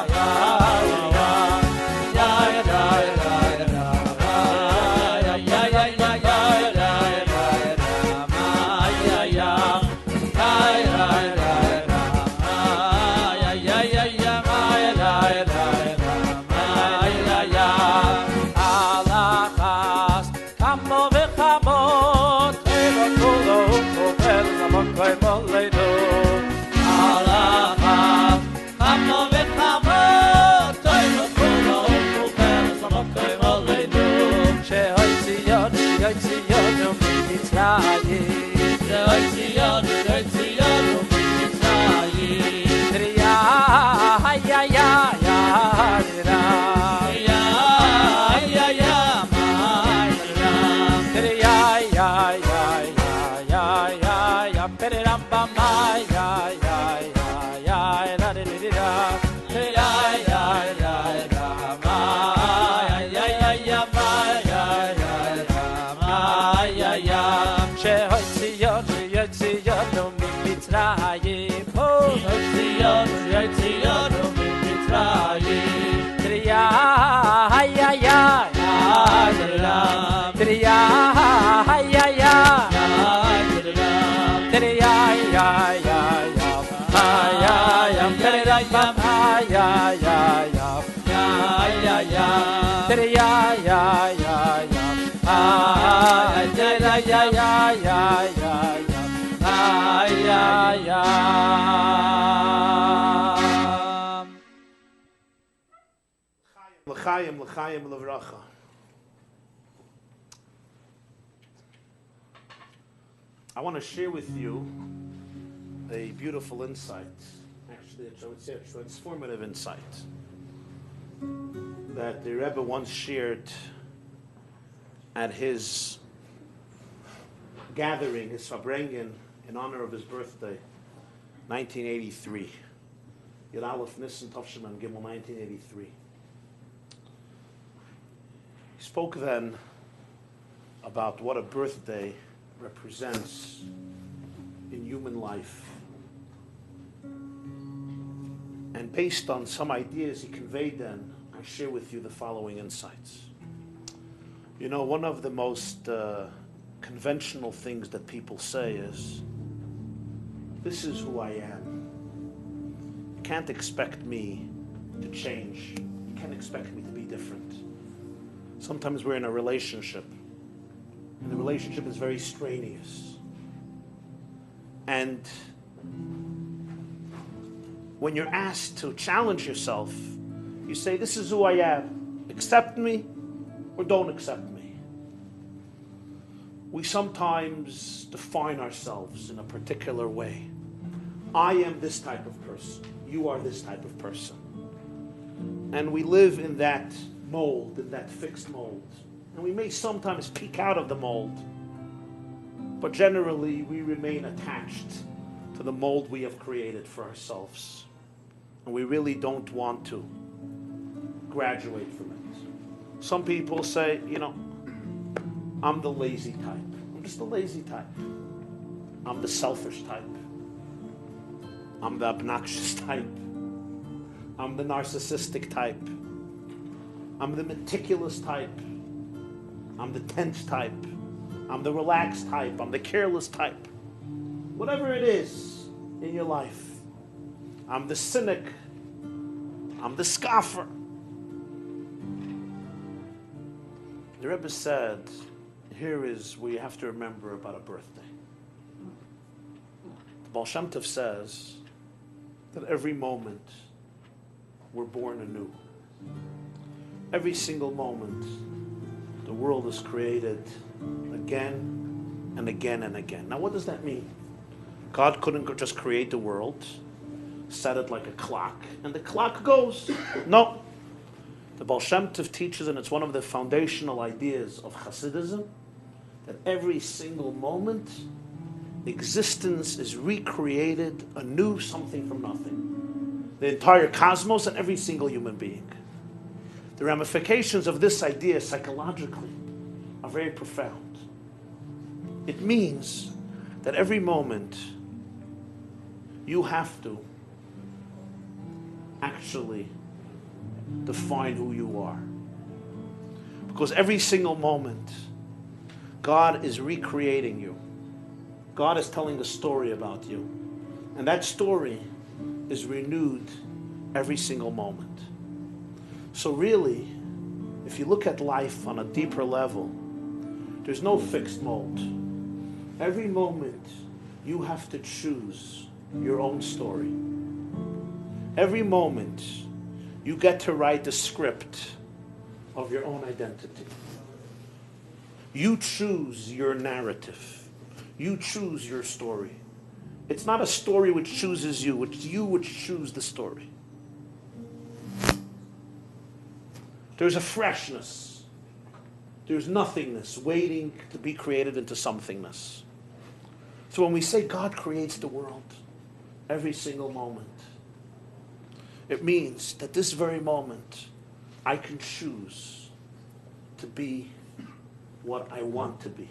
alachas kamo vechamo, toivo kulo kopel toivo leino. Alachas kamo vechamo, toivo kulo kopel toivo leino. She'otziyonu, she'otziyonu min Mitzrayim, she'otziyonu, she'otziyonu min Mitzrayim. Triya, ay, ay, ay, ay, ra. Triya, ay, ay, ay, ay, ra. Triya, ay, ay, ay, ay, ay, ay, ay, pereram, bam, ay, ay, ay, ay, ay, ra, ra, ra, ra. Triya, ay, ay, ay, ra, ay, ay, ay, ay, ay, ay, ay, ra, ay, ay, ay. She'otziyonu, she'otziyonu min Mitzrayim, oh, she'otziyonu, she'otziyonu min Mitzrayim. Triya, ay, ay, ay, ay, ra. Triya, ay, ay, ay, ra. Triya, ay, ay, ay, ay, ay, ay, pereram, bam, ay, ay, ay, ay, ay, ay, ay. Triya, ay, ay, ay, ay. L'chaim, l'chaim, l'vracha. I want to share with you a beautiful insight. Actually, I would say a transformative insight that the Rebbe once shared at his gathering, his Fabrengen, in honor of his birthday, 1983. Yud Aleph Nissan Tavsheman Gimel, 1983. He spoke then about what a birthday represents in human life. And based on some ideas he conveyed then, I share with you the following insights. You know, one of the most conventional things that people say is, this is who I am. You can't expect me to change. You can't expect me to be different. Sometimes we're in a relationship, and the relationship is very strenuous. And when you're asked to challenge yourself, you say, this is who I am. Accept me or don't accept me. We sometimes define ourselves in a particular way. I am this type of person. You are this type of person. And we live in that mold, in that fixed mold. And we may sometimes peek out of the mold, but generally we remain attached to the mold we have created for ourselves. And we really don't want to graduate from it. Some people say, you know, I'm the lazy type. I'm just the lazy type. I'm the selfish type. I'm the obnoxious type. I'm the narcissistic type. I'm the meticulous type. I'm the tense type. I'm the relaxed type. I'm the careless type. Whatever it is in your life. I'm the cynic. I'm the scoffer. The Rebbe said, here is where you have to remember about a birthday. The Baal Shem Tov says that every moment we're born anew. Every single moment the world is created again and again and again. Now what does that mean? God couldn't just create the world, set it like a clock, and the clock goes. No. The Baal Shem Tov teaches, and it's one of the foundational ideas of Hasidism, that every single moment, existence is recreated anew, something from nothing. The entire cosmos and every single human being. The ramifications of this idea psychologically are very profound. It means that every moment you have to actually define who you are. Because every single moment, God is recreating you. God is telling a story about you. And that story is renewed every single moment. So really, if you look at life on a deeper level, there's no fixed mold. Every moment, you have to choose your own story. Every moment, you get to write the script of your own identity. You choose your narrative. You choose your story. It's not a story which chooses you, it's you which choose the story. There's a freshness. There's nothingness waiting to be created into somethingness. So when we say God creates the world every single moment, it means that this very moment I can choose to be what I want to be.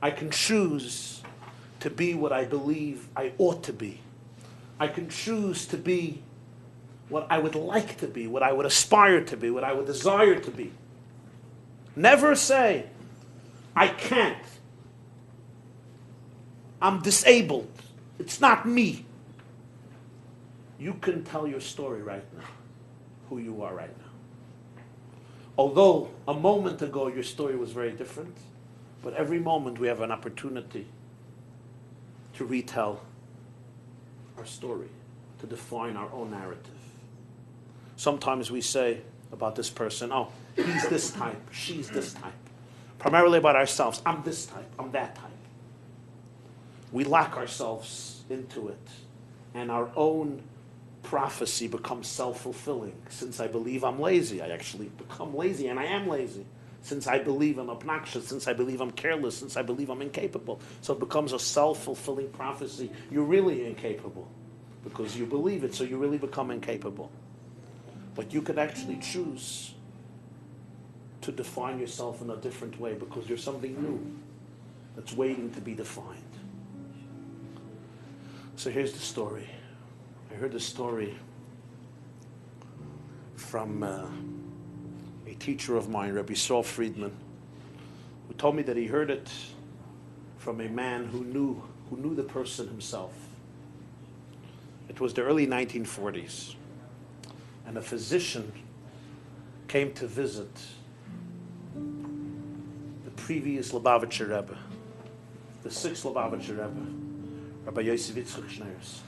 I can choose to be what I believe I ought to be. I can choose to be what I would like to be, what I would aspire to be, what I would desire to be. Never say, I can't. I'm disabled. It's not me. You can tell your story right now, who you are right now. Although a moment ago your story was very different, But every moment we have an opportunity to retell our story, to define our own narrative. Sometimes we say about this person, oh, he's this type, she's this type. Primarily about ourselves, I'm this type, I'm that type. We lock ourselves into it, and our own prophecy becomes self-fulfilling. Since I believe I'm lazy, I actually become lazy, and I am lazy. Since I believe I'm obnoxious, since I believe I'm careless, since I believe I'm incapable. So it becomes a self-fulfilling prophecy. You're really incapable because you believe it, so you really become incapable. But you could actually choose to define yourself in a different way because you're something new that's waiting to be defined. So here's the story. I heard the story from a teacher of mine, Rabbi Saul Friedman, who told me that he heard it from a man who knew the person himself. It was the early 1940s, and a physician came to visit the previous Lubavitcher Rebbe, the sixth Lubavitcher Rebbe, Rabbi Yosef Yitzchak Schneiers.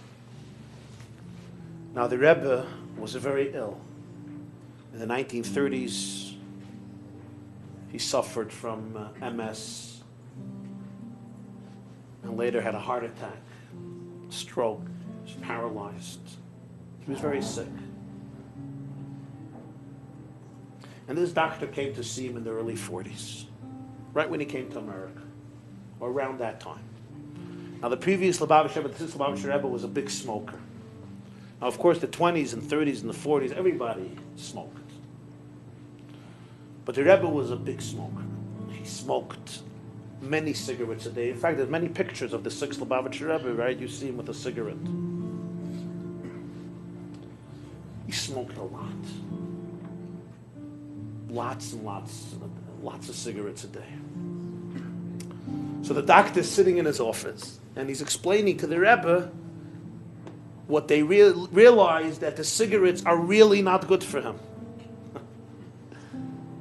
Now the Rebbe was very ill. In the 1930s, he suffered from MS and later had a heart attack, stroke, was paralyzed. He was very sick. And this doctor came to see him in the early 40s, right when he came to America, or around that time. Now the previous Lubavitcher Rebbe, the sixth Lubavitcher Rebbe, was a big smoker. Now, of course, the 20s and 30s and the 40s, everybody smoked. But the Rebbe was a big smoker. He smoked many cigarettes a day. In fact, there's many pictures of the sixth Lubavitcher Rebbe, right? You see him with a cigarette. He smoked a lot. Lots and lots of cigarettes a day. So the doctor's sitting in his office, and he's explaining to the Rebbe what they realize that the cigarettes are really not good for him.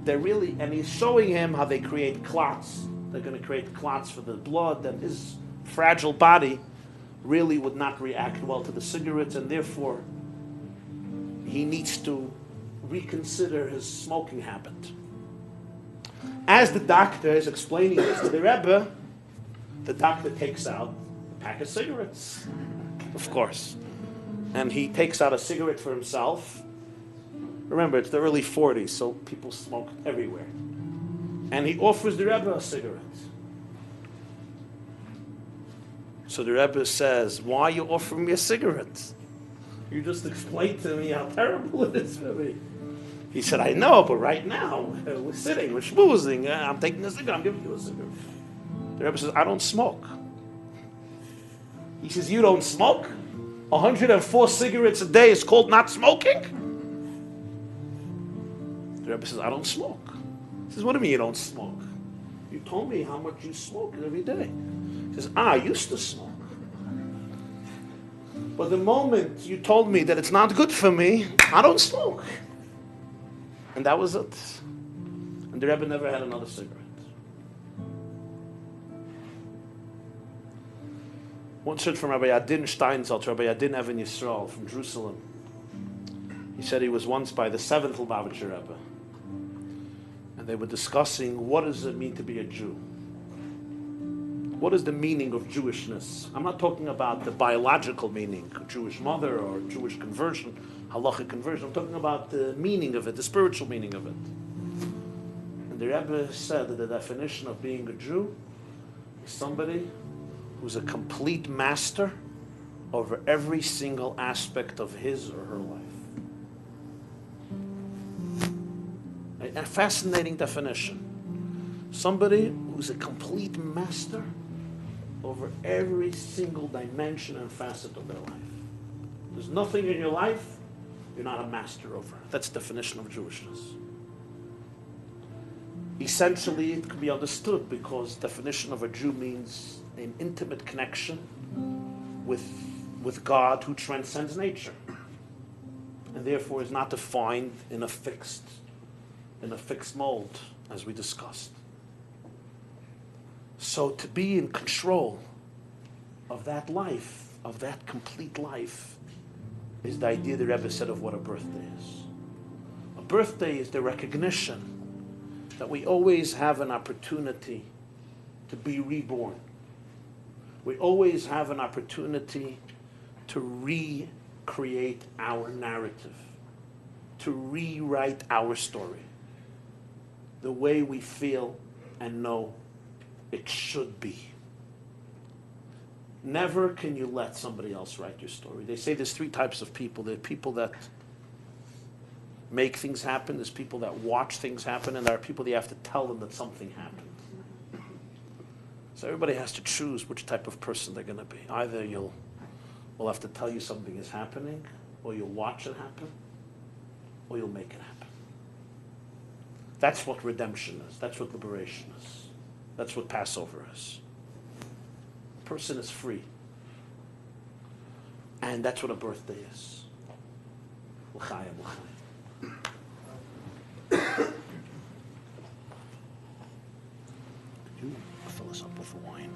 And he's showing him how they create clots. They're going to create clots for the blood, and his fragile body really would not react well to the cigarettes, and therefore he needs to reconsider his smoking habit. As the doctor is explaining this to the Rebbe, the doctor takes out a pack of cigarettes, of course. And he takes out a cigarette for himself. Remember, it's the early 40s, so people smoked everywhere. And he offers the Rebbe a cigarette. So the Rebbe says, why are you offering me a cigarette? You just explained to me how terrible it is for me. He said, I know, but right now, we're sitting, we're schmoozing, I'm taking a cigarette, I'm giving you a cigarette. The Rebbe says, I don't smoke. He says, you don't smoke? 104 cigarettes a day is called not smoking? The Rebbe says, I don't smoke. He says, what do you mean you don't smoke? You told me how much you smoke every day. He says, I used to smoke. But the moment you told me that it's not good for me, I don't smoke. And that was it. And the Rebbe never had another cigarette. One said from Rabbi Yadin Steinsaltz, Rabbi Yadin Even Yisrael from Jerusalem. He said he was once by the seventh Lubavitcher Rebbe. And they were discussing what does it mean to be a Jew? What is the meaning of Jewishness? I'm not talking about the biological meaning, Jewish mother or Jewish conversion, halachic conversion. I'm talking about the meaning of it, the spiritual meaning of it. And the Rebbe said that the definition of being a Jew is somebody who's a complete master over every single aspect of his or her life. A fascinating definition. Somebody who's a complete master over every single dimension and facet of their life. There's nothing in your life you're not a master over. That's the definition of Jewishness. Essentially, it can be understood because the definition of a Jew means an intimate connection with God who transcends nature, and therefore is not defined in a fixed mold, as we discussed. So to be in control of that life, of that complete life, is the idea the Rebbe said of what a birthday is. A birthday is the recognition that we always have an opportunity to be reborn. We always have an opportunity to recreate our narrative, to rewrite our story, the way we feel and know it should be. Never can you let somebody else write your story. They say there's three types of people. There are people that make things happen, there's people that watch things happen, and there are people that you have to tell them that something happened. So everybody has to choose which type of person they're going to be. Either we'll have to tell you something is happening, or you'll watch it happen, or you'll make it happen. That's what redemption is. That's what liberation is. That's what Passover is. A person is free. And that's what a birthday is. L'chaim, l'chaim. Could you fill us up with wine?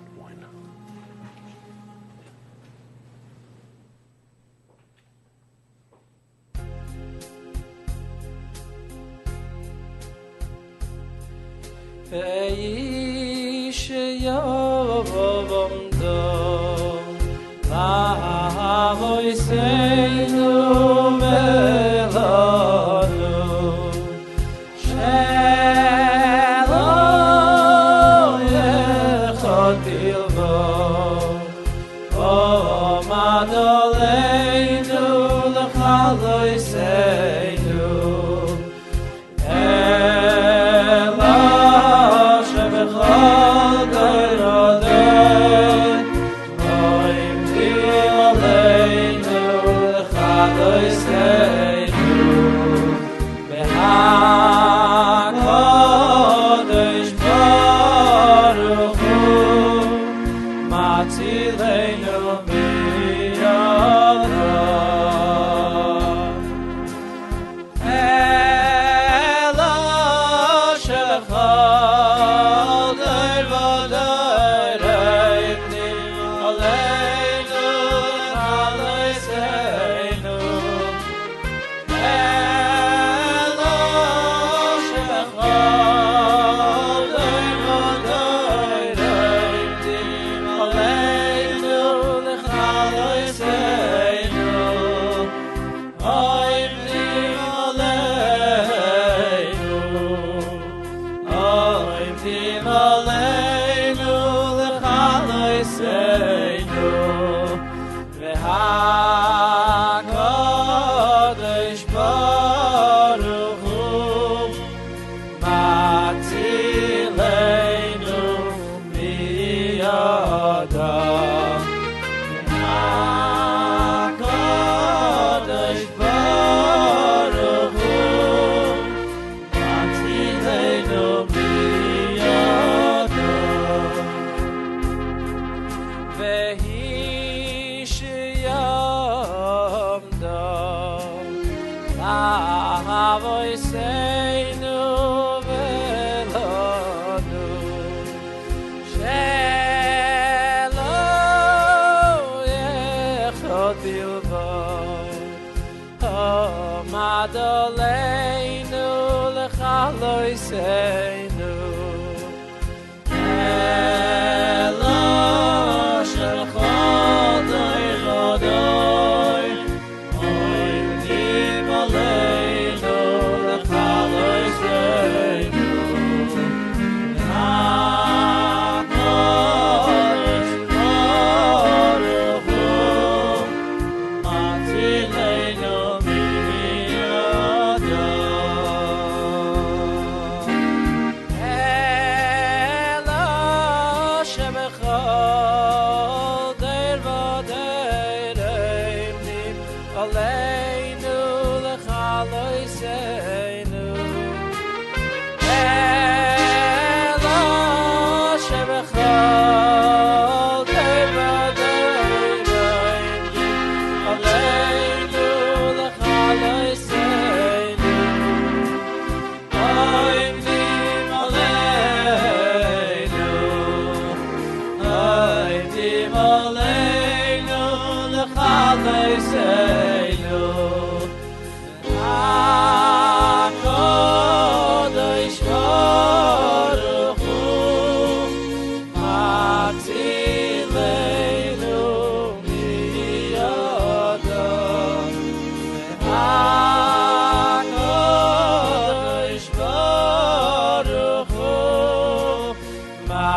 Eish yavam do la'avoy seinu melanu shelo yechot bilvo omad aleinu l'chaloy seinu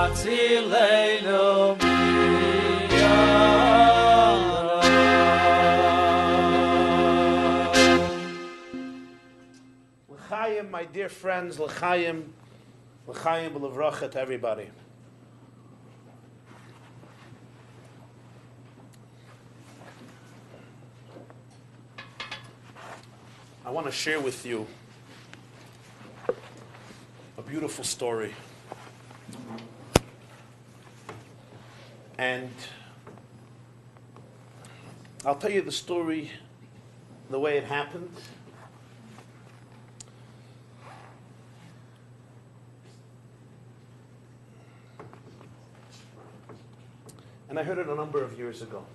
Atzilenu L'chaim, my dear friends, l'chaim, l'chaim b'levracha to everybody. I want to share with you a beautiful story. And I'll tell you the story the way it happened. And I heard it a number of years ago.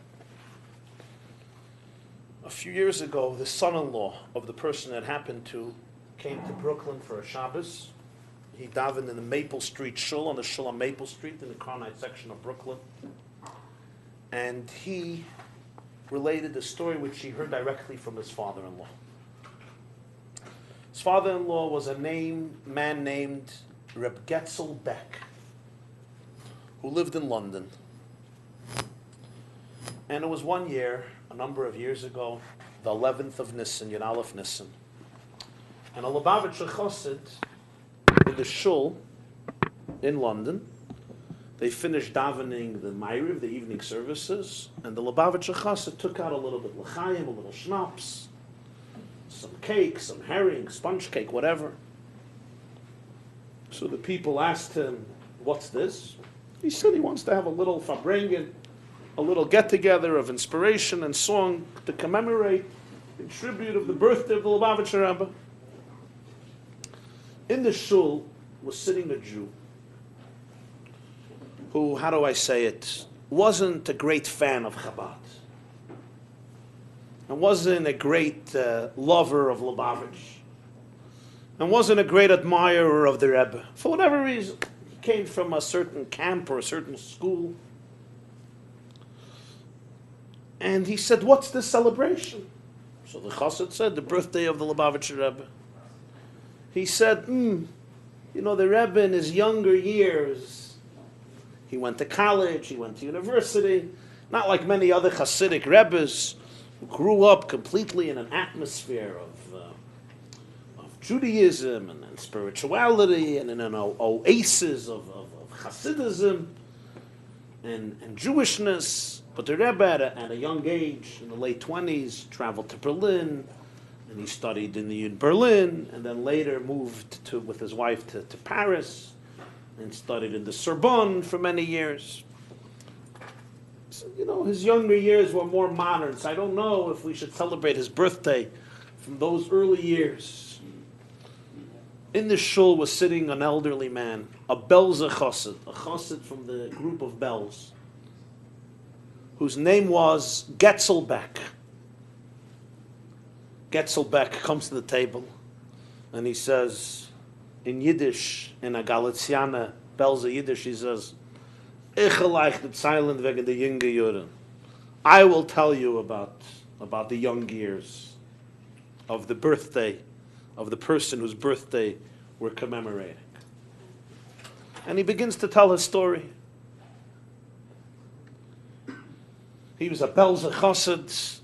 A few years ago, the son-in-law of the person it happened to came to Brooklyn for a Shabbos. He davened in the Maple Street Shul, on the Shul on Maple Street in the Carnite section of Brooklyn. And he related the story which he heard directly from his father-in-law. His father-in-law was a man named Reb Getzel Beck, who lived in London. And it was one year, a number of years ago, the 11th of Nissan, Yud Aleph Nissan. And a Lubavitcher chassid in the shul in London, they finished davening the Ma'ariv, the evening services, and the Lubavitcher chassid took out a little bit l'chaim, a little schnapps, some cake, some herring, sponge cake, whatever. So the people asked him, "What's this?" He said he wants to have a little farbrengen, a little get-together of inspiration and song to commemorate, in tribute of the birthday of the Lubavitcher Rebbe. In the shul was sitting a Jew who, how do I say it, wasn't a great fan of Chabad and wasn't a great lover of Lubavitch and wasn't a great admirer of the Rebbe. For whatever reason, he came from a certain camp or a certain school. And he said, "What's this celebration?" So the chassid said, "The birthday of the Lubavitcher Rebbe." He said, you know, the Rebbe in his younger years, he went to college, he went to university, not like many other Hasidic Rebbes who grew up completely in an atmosphere of Judaism and spirituality and in an oasis of Hasidism and Jewishness. But the Rebbe at a young age, in the late 20s, traveled to Berlin, and he studied in Berlin, and then later moved with his wife to Paris, and studied in the Sorbonne for many years. So, you know, his younger years were more modern, so I don't know if we should celebrate his birthday from those early years. In the shul was sitting an elderly man, a Belzer chassid, a chassid from the group of Belz, whose name was Getzel Beck. Getzel Beck comes to the table and he says, in Yiddish, in a Galiciana, Belzer Yiddish, he says, "Ich like the silent wegen the junge Juden." I will tell you about the young years of the birthday of the person whose birthday we're commemorating. And he begins to tell his story. He was a Belzer chassid.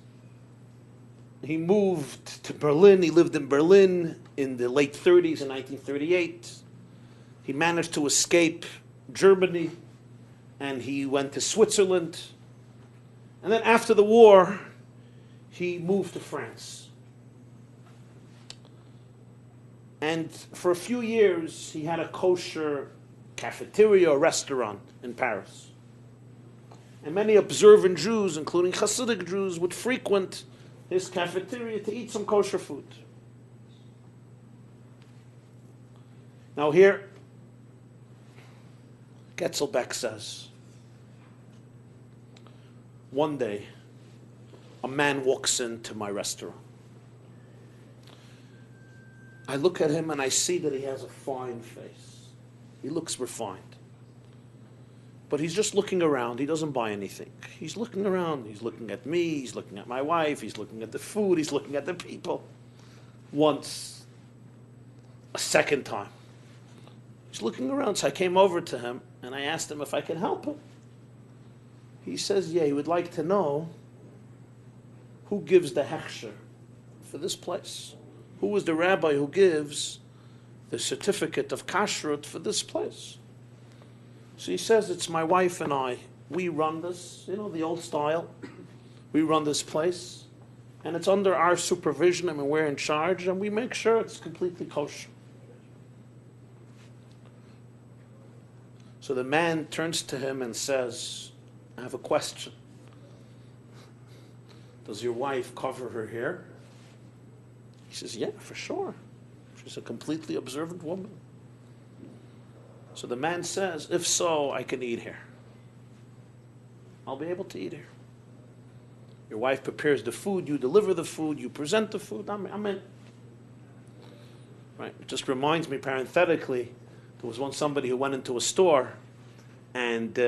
He moved to Berlin. He lived in Berlin in the late 30s, in 1938. He managed to escape Germany, and he went to Switzerland. And then after the war, he moved to France. And for a few years, he had a kosher cafeteria or restaurant in Paris. And many observant Jews, including Hasidic Jews, would frequent his cafeteria to eat some kosher food. Now here, Getzel Beck says, one day, a man walks into my restaurant. I look at him and I see that he has a fine face. He looks refined. But he's just looking around. He doesn't buy anything. He's looking around. He's looking at me. He's looking at my wife. He's looking at the food. He's looking at the people. Once, a second time, he He's looking around, so I came over to him and I asked him if I could help him. He says, yeah, he would like to know who gives the hechsher for this place. Who is the rabbi who gives the certificate of kashrut for this place? So he says, it's my wife and I. We run this, the old style. We run this place. And it's under our supervision. I mean, we're in charge, and we make sure it's completely kosher. So the man turns to him and says, I have a question. Does your wife cover her hair? He says, yeah, for sure. She's a completely observant woman. So the man says, if so, I can eat here. I'll be able to eat here. Your wife prepares the food, you deliver the food, you present the food, I'm in. Right? It just reminds me, parenthetically, there was once somebody who went into a store and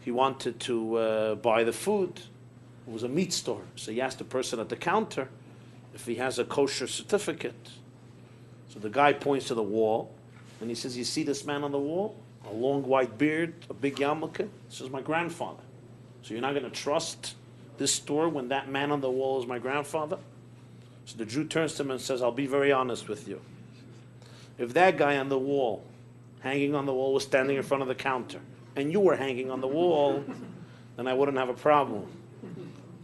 he wanted to buy the food. It was a meat store. So he asked the person at the counter if he has a kosher certificate. So the guy points to the wall and he says, you see this man on the wall? A long white beard, a big yarmulke? This is my grandfather. So you're not going to trust this store when that man on the wall is my grandfather? So the Jew turns to him and says, I'll be very honest with you. If that guy on the wall, hanging on the wall, was standing in front of the counter, and you were hanging on the wall, then I wouldn't have a problem.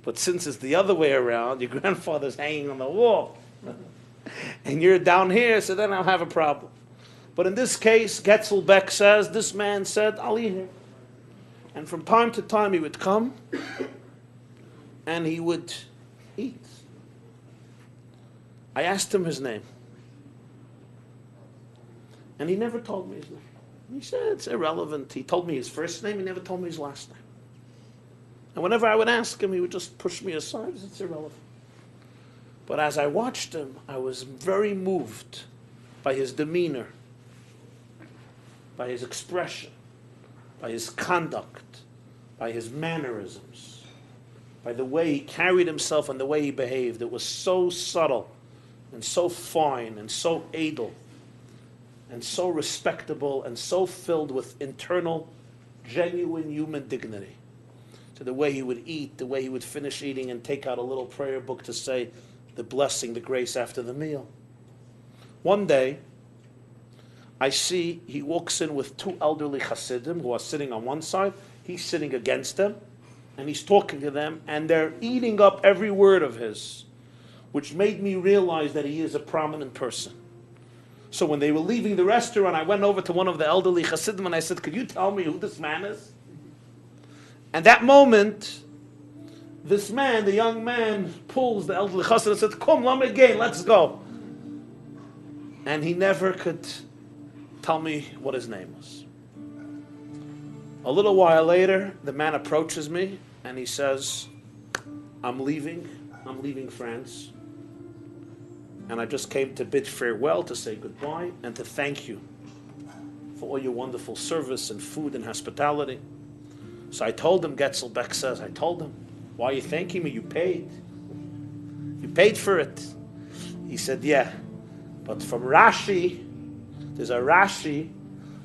But since it's the other way around, your grandfather's hanging on the wall, and you're down here, so then I'll have a problem. But in this case, Getzel Beck says, this man said, I'll eat here. And from time to time he would come, and he would eat. I asked him his name. And he never told me his name. He said, it's irrelevant. He told me his first name, he never told me his last name. And whenever I would ask him, he would just push me aside. It's irrelevant. But as I watched him, I was very moved by his demeanor, by his expression, by his conduct, by his mannerisms, by the way he carried himself and the way he behaved. It was so subtle and so fine and so edel and so respectable and so filled with internal, genuine human dignity. To the way he would eat, the way he would finish eating and take out a little prayer book to say the blessing, the grace after the meal. One day, I see he walks in with two elderly Hasidim who are sitting on one side. He's sitting against them, and he's talking to them, and they're eating up every word of his, which made me realize that he is a prominent person. So when they were leaving the restaurant, I went over to one of the elderly Hasidim and I said, could you tell me who this man is? And that moment, this man, the young man, pulls the elderly Chassid and says, come, let me again, let's go. And he never could tell me what his name was. A little while later, the man approaches me and he says, I'm leaving France. And I just came to bid farewell, to say goodbye, and to thank you for all your wonderful service and food and hospitality. So I told him, Getzel Beck says, I told him, why are you thanking me? You paid. You paid for it. He said, yeah. But from Rashi, there's a Rashi,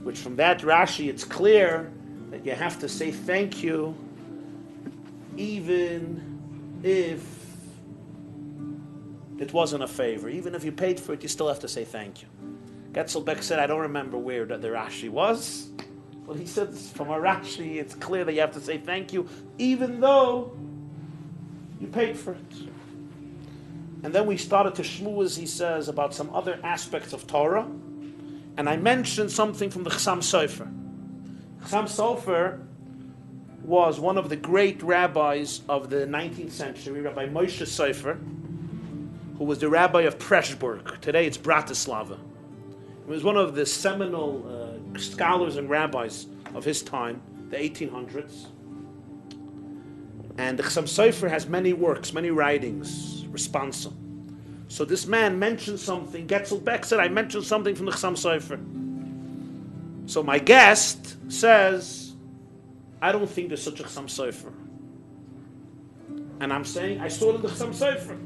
which from that Rashi, it's clear that you have to say thank you, even if it wasn't a favor. Even if you paid for it, you still have to say thank you. Getzel Beck said, I don't remember where the Rashi was. Well, he said from a Rashi, it's clear that you have to say thank you, even though you paid for it. And then we started to shmooze, he says, about some other aspects of Torah. And I mentioned something from the Chassam Sofer. Chassam Sofer was one of the great rabbis of the 19th century, Rabbi Moshe Sofer, who was the rabbi of Preshburg. Today it's Bratislava. He was one of the seminal scholars and rabbis of his time, the 1800s. And the Chassam Sofer has many works, many writings, responsa. So this man mentioned something. Getzel Beck said, I mentioned something from the Chassam Sofer. So my guest says, I don't think there's such a Chassam Sofer. And I'm saying, I saw it in the Chassam Sofer.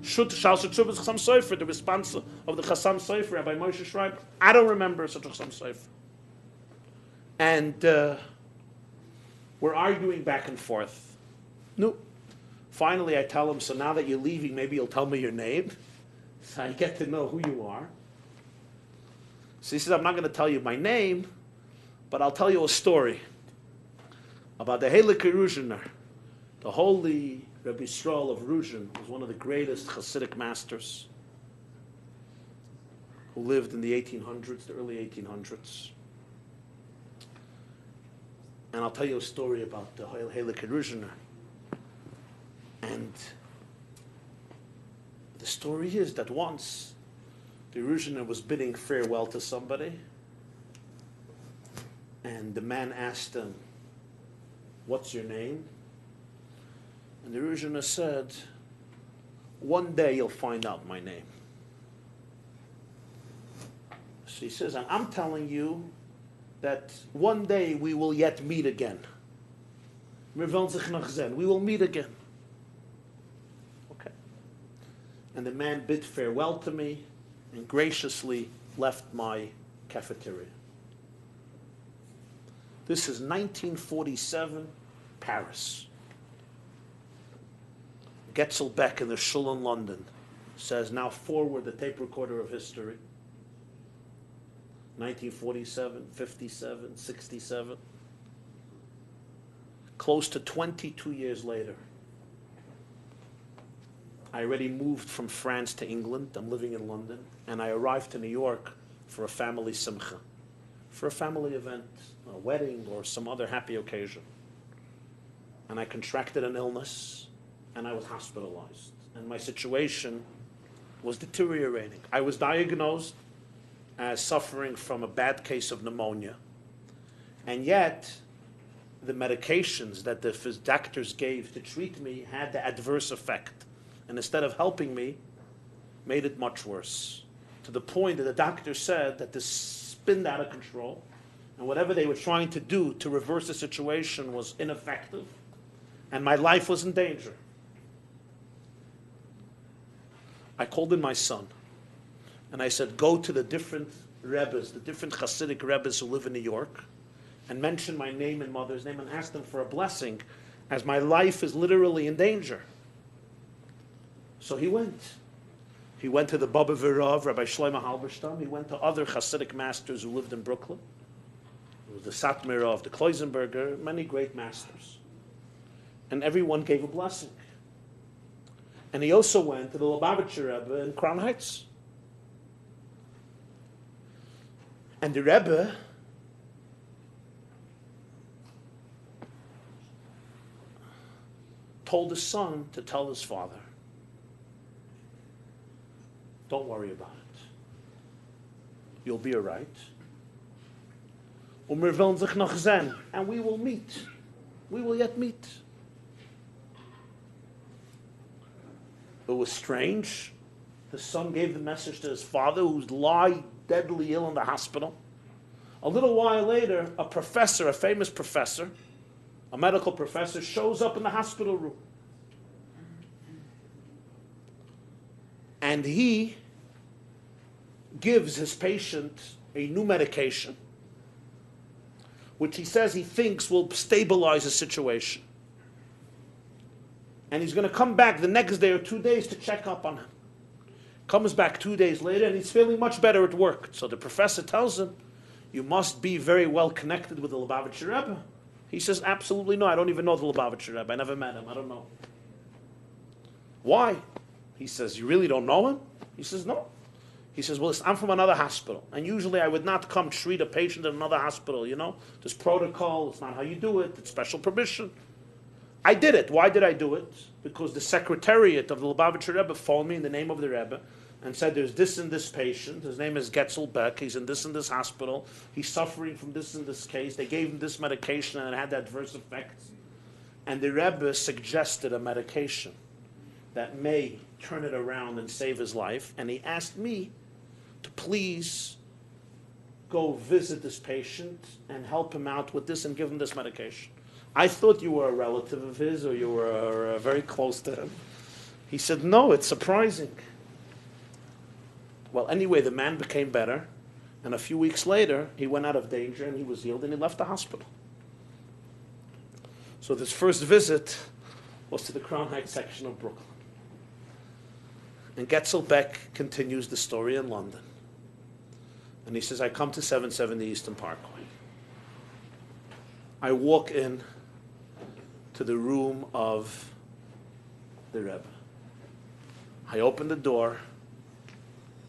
Shut Shalsha Tshuvas Chassam Sofer, the response of the Chassam Sofer, Rabbi Moshe Schreiber. I don't remember such a Chassam Sofer. And we're arguing back and forth. No. Finally, I tell him, so now that you're leaving, maybe you'll tell me your name. So I get to know who you are. So he says, I'm not going to tell you my name, but I'll tell you a story about the Holiday of Pesach. The holy Rebbe Yisrael of Ruzhin was one of the greatest Hasidic masters who lived in the 1800s, the early 1800s. And I'll tell you a story about the Holiday of Pesach. And the story is that once the Ruzhiner was bidding farewell to somebody, and the man asked him, "What's your name?" And the Ruzhiner said, "One day you'll find out my name." So he says, and I'm telling you that one day we will yet meet again. We will meet again. Okay. And the man bid farewell to me and graciously left my cafeteria. This is 1947, Paris. Getzel Beck in the Shul in London says, now forward the tape recorder of history. 1947, 57, 67. Close to 22 years later, I already moved from France to England. I'm living in London. And I arrived to New York for a family simcha, for a family event, a wedding or some other happy occasion. And I contracted an illness and I was hospitalized. And my situation was deteriorating. I was diagnosed as suffering from a bad case of pneumonia. And yet, the medications that the doctors gave to treat me had the adverse effect. And instead of helping me, made it much worse. To the point that the doctor said that this spinned out of control, and whatever they were trying to do to reverse the situation was ineffective, and my life was in danger. I called in my son, and I said, go to the different Rebbes, the different Hasidic Rebbes who live in New York, and mention my name and mother's name and ask them for a blessing, as my life is literally in danger. So he went. He went to the Baba Virav, Rabbi Shlomo Halberstam. He went to other Hasidic masters who lived in Brooklyn. It was the Satmarov, the Kloisenberger, many great masters. And everyone gave a blessing. And he also went to the Lubavitcher Rebbe in Crown Heights. And the Rebbe told his son to tell his father, don't worry about it. You'll be all right. And we will meet. We will yet meet. It was strange. The son gave the message to his father, who's lying deadly ill in the hospital. A little while later, a professor, a famous professor, a medical professor, shows up in the hospital room. And he gives his patient a new medication, which he says he thinks will stabilize the situation. And he's going to come back the next day or 2 days to check up on him. Comes back 2 days later and he's feeling much better at work. So the professor tells him, you must be very well connected with the Lubavitcher Rebbe. He says, absolutely no, I don't even know the Lubavitcher Rebbe. I never met him, I don't know. Why? He says, you really don't know him? He says, no. He says, well, listen, I'm from another hospital, and usually I would not come treat a patient in another hospital, you know? There's protocol, it's not how you do it, it's special permission. I did it. Why did I do it? Because the secretariat of the Lubavitcher Rebbe phoned me in the name of the Rebbe and said, there's this and this patient, his name is Getzel Beck, he's in this and this hospital, he's suffering from this and this case, they gave him this medication and it had adverse effects. And the Rebbe suggested a medication that may turn it around and save his life, and he asked me to please go visit this patient and help him out with this and give him this medication. I thought you were a relative of his or you were very close to him. He said, no, it's surprising. Well, anyway, the man became better, and a few weeks later, he went out of danger, and he was healed, and he left the hospital. So this first visit was to the Crown Heights section of Brooklyn. And Getzel Beck continues the story in London. And he says, I come to 770 Eastern Parkway. I walk in to the room of the Rebbe. I open the door.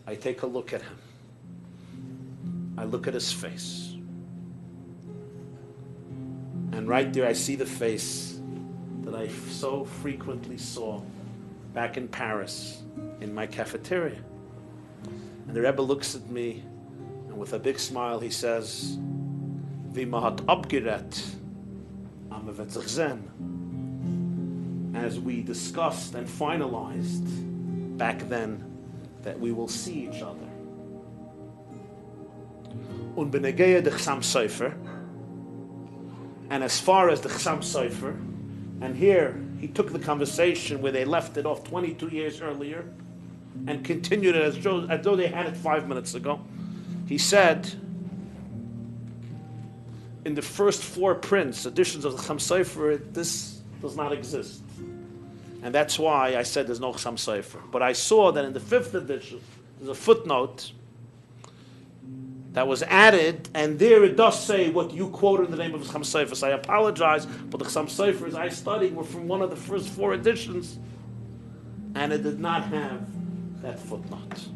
I take a look at him. I look at his face. And right there I see the face that I so frequently saw back in Paris in my cafeteria. And the Rebbe looks at me, and with a big smile he says, "Wie man hat abgerät, am wird sich sehen." As we discussed and finalized back then that we will see each other. Und benegeya de Chasam Sofer, and as far as the Chasam Sofer, and here he took the conversation where they left it off 22 years earlier and continued it as though they had it 5 minutes ago. He said, in the first 4 prints, editions of the Chasam Sofer, this does not exist. And that's why I said there's no Chasam Sofer. But I saw that in the 5th edition, there's a footnote that was added, and there it does say what you quoted in the name of Chasam Sofer. So I apologize, but the Chasam Sofers I studied were from one of the first 4 editions, and it did not have that footnote.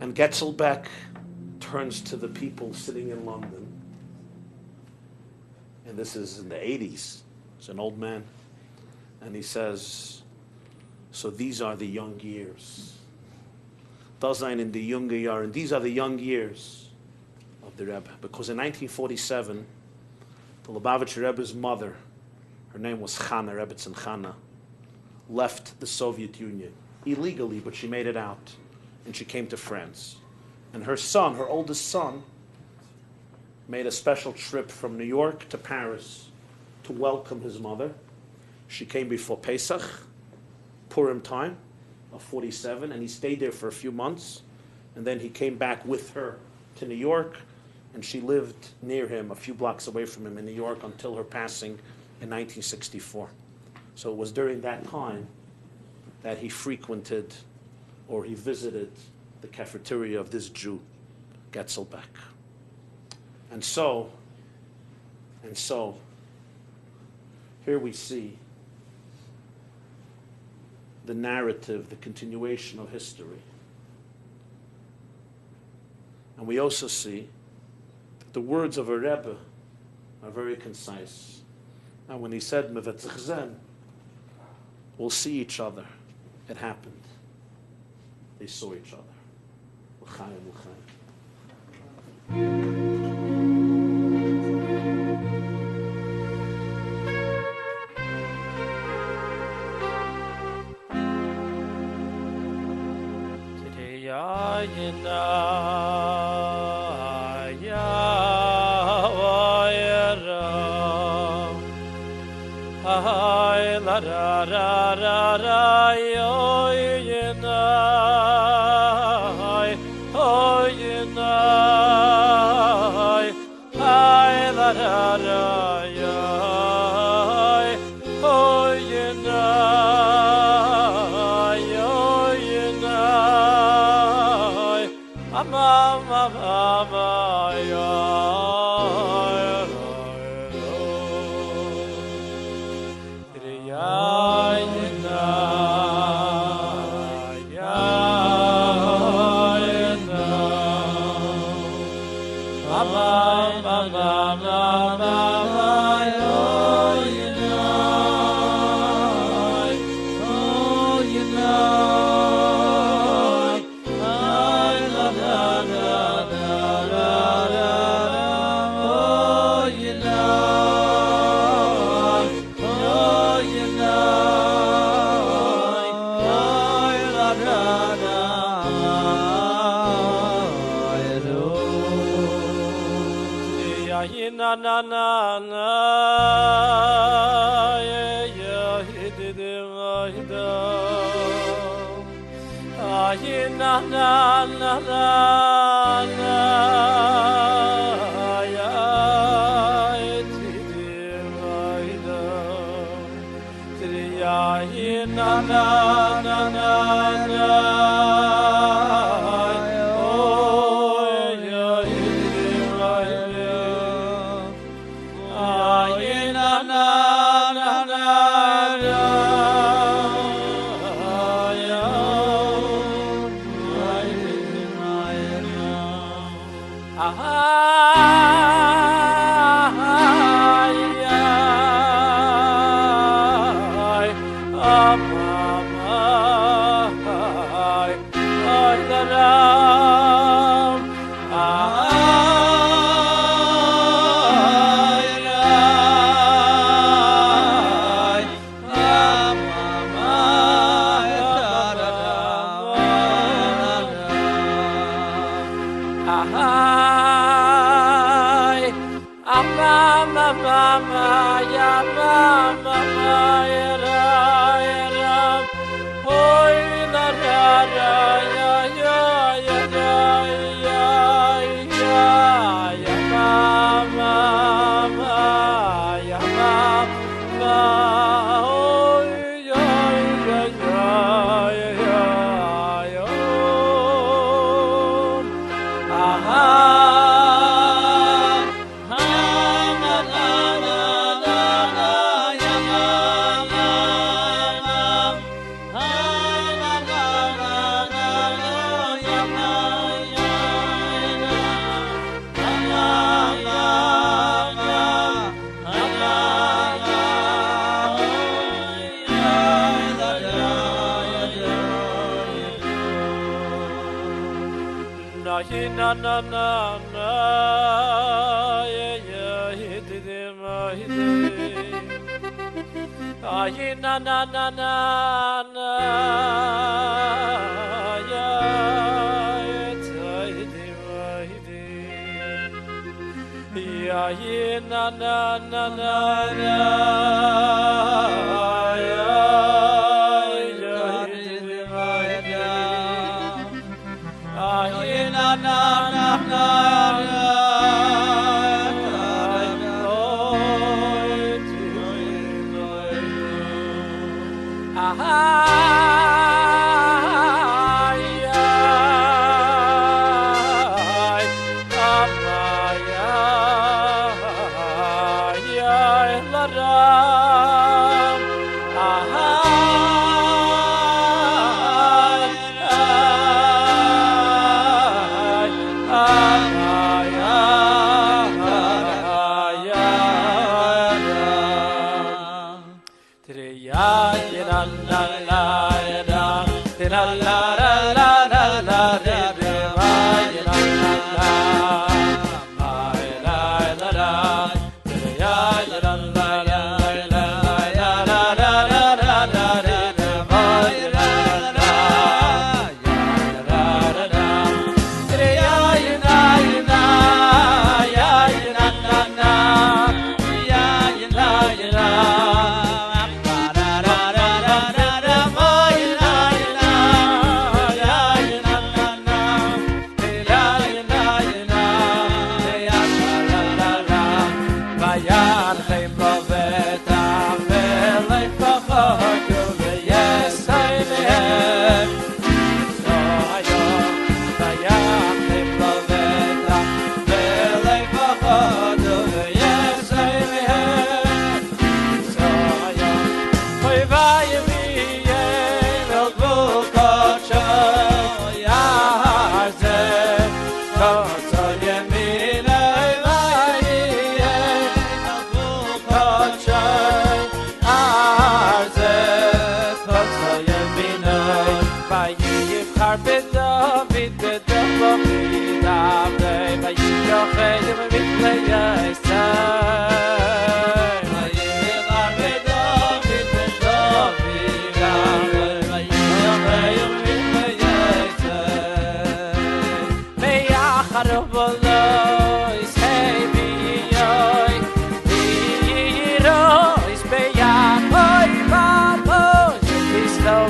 And Getzel Beck turns to the people sitting in London, and this is in the 80s. He's an old man, and he says, so these are the young years. Das sind in die junge Jahre, and these are the young years of the Rebbe. Because in 1947, the Lubavitcher Rebbe's mother, her name was Chana, Rebbetzin Chana, left the Soviet Union, illegally, but she made it out, and she came to France. And her son, her oldest son, made a special trip from New York to Paris to welcome his mother. She came before Pesach, Purim time of 47, and he stayed there for a few months, and then he came back with her to New York, and she lived near him, a few blocks away from him in New York, until her passing in 1964. So it was during that time that he frequented or he visited the cafeteria of this Jew, Getzel Beck. And so, here we see the narrative, the continuation of history. And we also see that the words of a Rebbe are very concise. And when he said, "Mevet sich zen," we'll see each other. It happened. They saw each other. L'chaim, l'chaim.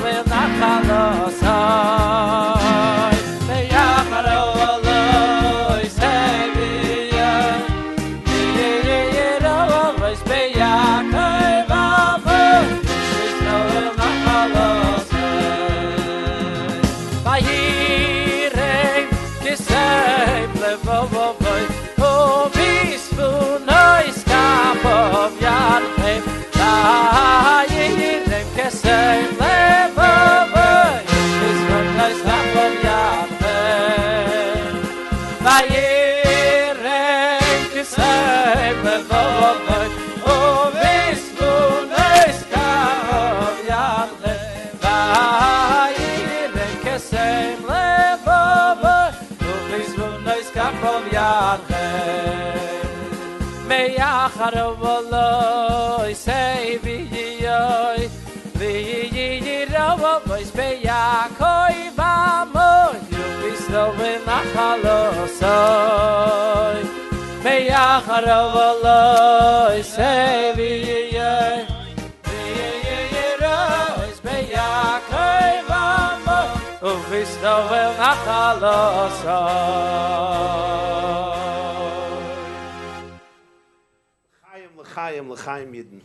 Will not follow. boy. Oh, peaceful noise, cap of Yadhem. Vayirem kesem levovoy. Peaceful noise, cap of Yadhem. Vayirem kesem levovoy. Oh, peaceful noise, cap of Yadhem. Vayirem kesem levovoy. Oh, peaceful noise, cap of Yadhem. Meyacharavoy say viyoy viyiravoy speyakoy vamoy yuvisloy nachalosoy Meyacharavoy say viyoy viyiravoy speyakoy vamoy yuvisloy nachalosoy L'chaim Yidden.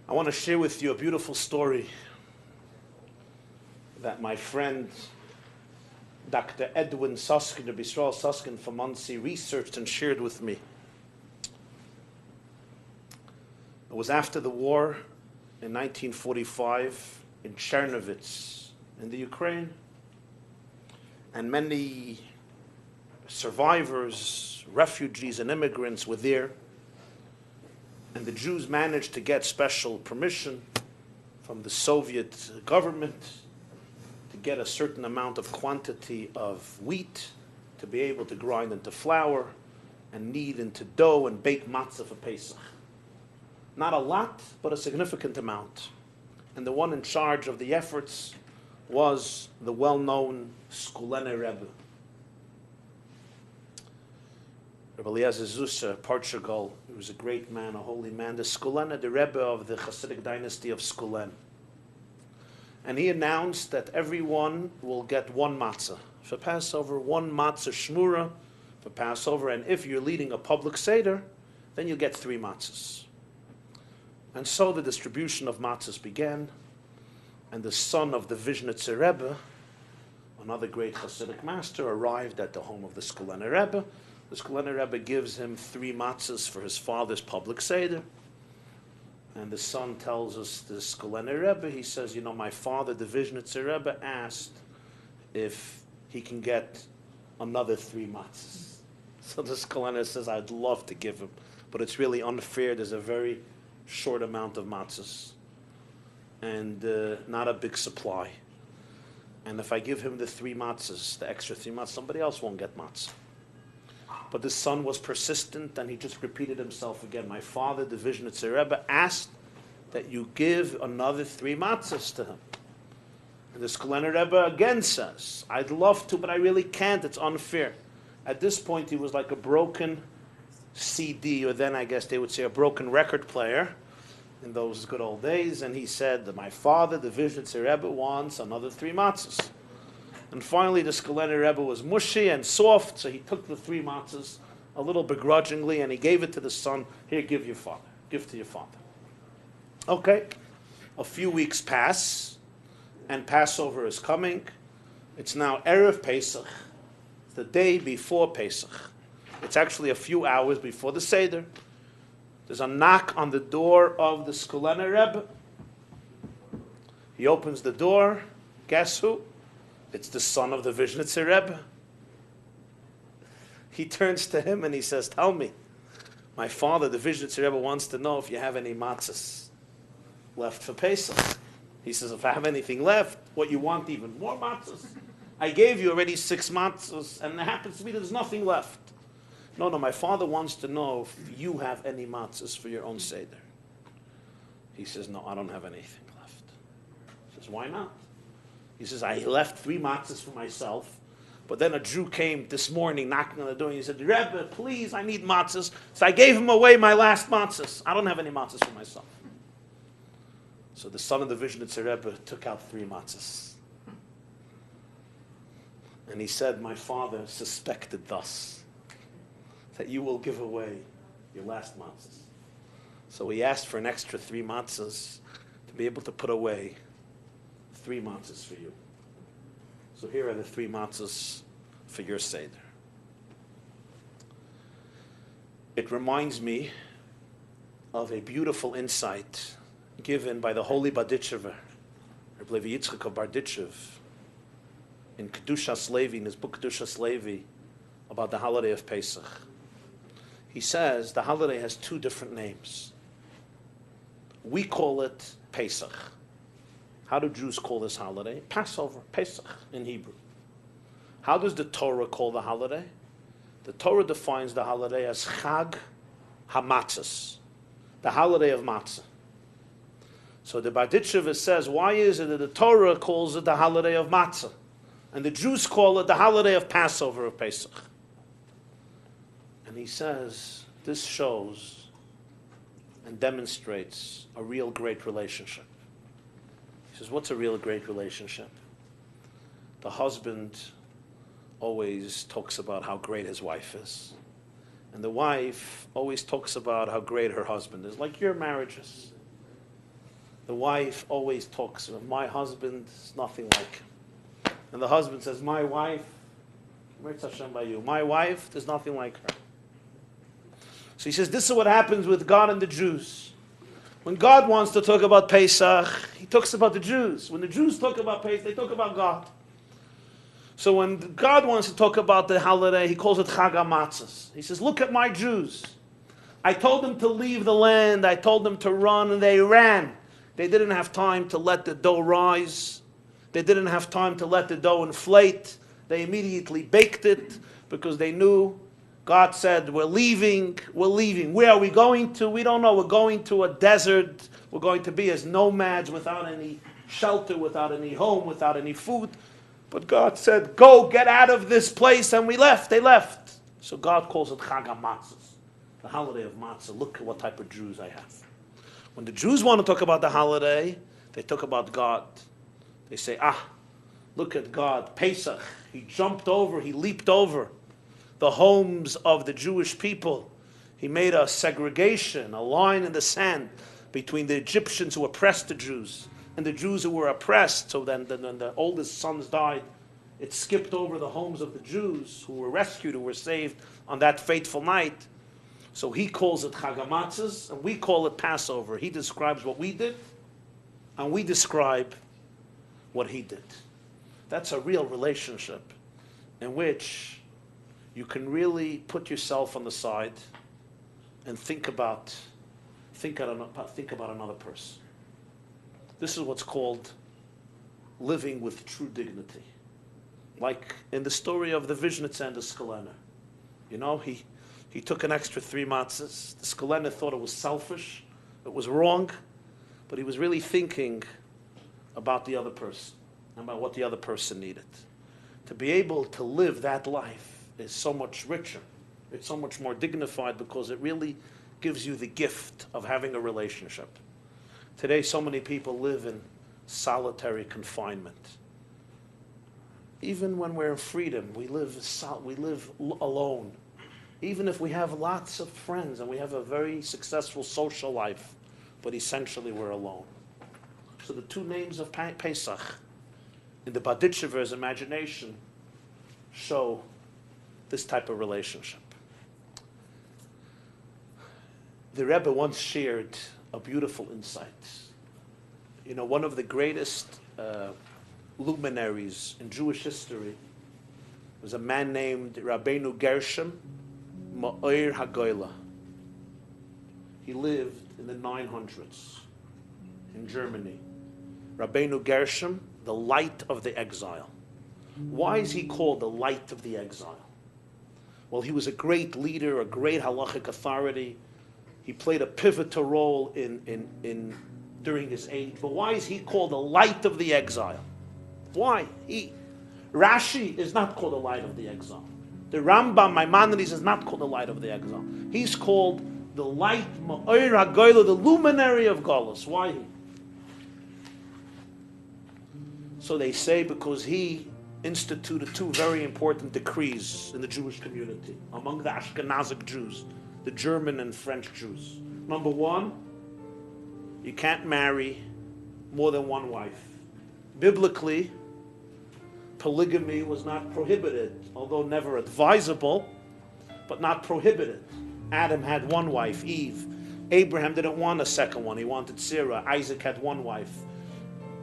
I want to share with you a beautiful story that my friend Dr. Edwin Suskin, Rabbi Yisrael Suskin from Muncie, researched and shared with me. It was after the war in 1945 in Chernovitz, in the Ukraine, and many survivors, refugees, and immigrants were there, and the Jews managed to get special permission from the Soviet government to get a certain amount of quantity of wheat to be able to grind into flour and knead into dough and bake matzah for Pesach. Not a lot, but a significant amount. And the one in charge of the efforts was the well-known Skulene Rebbe. Rebbe Eliezer Zusser, Portugal, he was a great man, a holy man. The Skulene, the Rebbe of the Hasidic dynasty of Skulen. And he announced that everyone will get one matzah for Passover, one matzah shmura for Passover, and if you're leading a public seder, then you'll get 3 matzahs. And so the distribution of matzahs began, and the son of the Vizhnitzer Rebbe, another great Hasidic master, arrived at the home of the Skulene Rebbe. The Skulene Rebbe gives him 3 matzahs for his father's public seder. And the son tells us, the Skulene Rebbe, he says, you know, my father, the Vizhnitzer Rebbe, asked if he can get another 3 matzahs. So the Skulene says, I'd love to give him, but it's really unfair. There's a very short amount of matzahs and not a big supply. And if I give him the 3 matzahs, the extra 3 matzahs, somebody else won't get matzah. But the son was persistent, and he just repeated himself again. My father, the Vizhnitzer Rebbe, asked that you give another 3 matzahs to him. And the Skulene Rebbe again says, I'd love to, but I really can't. It's unfair. At this point, he was like a broken CD, or then I guess they would say a broken record player in those good old days. And he said that my father, the Vizhnitzer Rebbe, wants another 3 matzahs. And finally, the Skulene Rebbe was mushy and soft, so he took the 3 matzahs a little begrudgingly, and he gave it to the son. Here, give your father. Give to your father. Okay. A few weeks pass, and Passover is coming. It's now Erev Pesach, the day before Pesach. It's actually a few hours before the Seder. There's a knock on the door of the Skulene Rebbe. He opens the door. Guess who? It's the son of the Vizhnitzer Rebbe. He turns to him and he says, tell me, my father, the Vizhnitzer Rebbe, wants to know if you have any matzahs left for Pesach. He says, if I have anything left, what, you want even more matzahs? I gave you already 6 matzahs, and it happens to be there's nothing left. No, my father wants to know if you have any matzahs for your own Seder. He says, no, I don't have anything left. He says, why not? He says, I left 3 matzahs for myself, but then a Jew came this morning knocking on the door, and he said, Rebbe, please, I need matzahs. So I gave him away my last matzahs. I don't have any matzahs for myself. So the son of the Vizhnitzer Rebbe took out 3 matzahs. And he said, my father suspected thus, that you will give away your last matzahs. So he asked for an extra 3 matzahs to be able to put away 3 matzahs for you. So here are the 3 matzahs for your Seder. It reminds me of a beautiful insight given by the holy Barditchever, Rebbe Yitzchak of Barditchev, in Kedushas Levi, in his book Kedushas Levi, about the holiday of Pesach. He says the holiday has 2 different names. We call it Pesach. How do Jews call this holiday? Passover, Pesach in Hebrew. How does the Torah call the holiday? The Torah defines the holiday as Chag HaMatzos, the holiday of matzah. So the Barditchever says, why is it that the Torah calls it the holiday of matzah, and the Jews call it the holiday of Passover, of Pesach? And he says, this shows and demonstrates a real great relationship. He says, what's a real great relationship? The husband always talks about how great his wife is. And the wife always talks about how great her husband is, like your marriages. The wife always talks about, my husband is nothing like him. And the husband says, my wife, my wife, there's nothing like her. So he says, this is what happens with God and the Jews. When God wants to talk about Pesach, he talks about the Jews. When the Jews talk about Pesach, they talk about God. So when God wants to talk about the holiday, he calls it Chag HaMatzos. He says, look at my Jews. I told them to leave the land. I told them to run, and they ran. They didn't have time to let the dough rise. They didn't have time to let the dough inflate. They immediately baked it because they knew God said, we're leaving. Where are we going to? We don't know. We're going to a desert. We're going to be as nomads without any shelter, without any home, without any food. But God said, go, get out of this place, and we left. They left. So God calls it Chag HaMatzos, the holiday of matzah. Look at what type of Jews I have. When the Jews want to talk about the holiday, they talk about God. They say, look at God, Pesach. He jumped over, he leaped over the homes of the Jewish people. He made a segregation, a line in the sand between the Egyptians who oppressed the Jews and the Jews who were oppressed. So then when the oldest sons died, it skipped over the homes of the Jews who were rescued, who were saved on that fateful night. So he calls it Chag HaMatzos, and we call it Passover. He describes what we did, and we describe what he did. That's a real relationship in which you can really put yourself on the side and think about another person. This is what's called living with true dignity. Like in the story of the Vishnitz and the Skalena. You know, he took an extra 3 matzahs. The Skalena thought it was selfish, it was wrong, but he was really thinking about the other person, about what the other person needed. To be able to live that life is so much richer. It's so much more dignified because it really gives you the gift of having a relationship. Today, so many people live in solitary confinement. Even when we're in freedom, we live alone. Even if we have lots of friends and we have a very successful social life, but essentially we're alone. So the 2 names of Pesach in the Barditchever's imagination show this type of relationship. The Rebbe once shared a beautiful insight. You know, one of the greatest luminaries in Jewish history was a man named Rabbeinu Gershom Ma'ir HaGoyla. He lived in the 900s in Germany. Rabbeinu Gershom, the light of the exile. Why is he called the light of the exile? Well, he was a great leader, a great halachic authority. He played a pivotal role during his age. But why is he called the light of the exile? Why? Rashi is not called the light of the exile. The Rambam, Maimonides, is not called the light of the exile. He's called the light, Ma'or HaGoyla, the luminary of Golus. Why he? So they say because he instituted 2 very important decrees in the Jewish community, among the Ashkenazic Jews, the German and French Jews. Number one, you can't marry more than one wife. Biblically, polygamy was not prohibited, although never advisable, but not prohibited. Adam had one wife, Eve. Abraham didn't want a second one. He wanted Sarah. Isaac had one wife.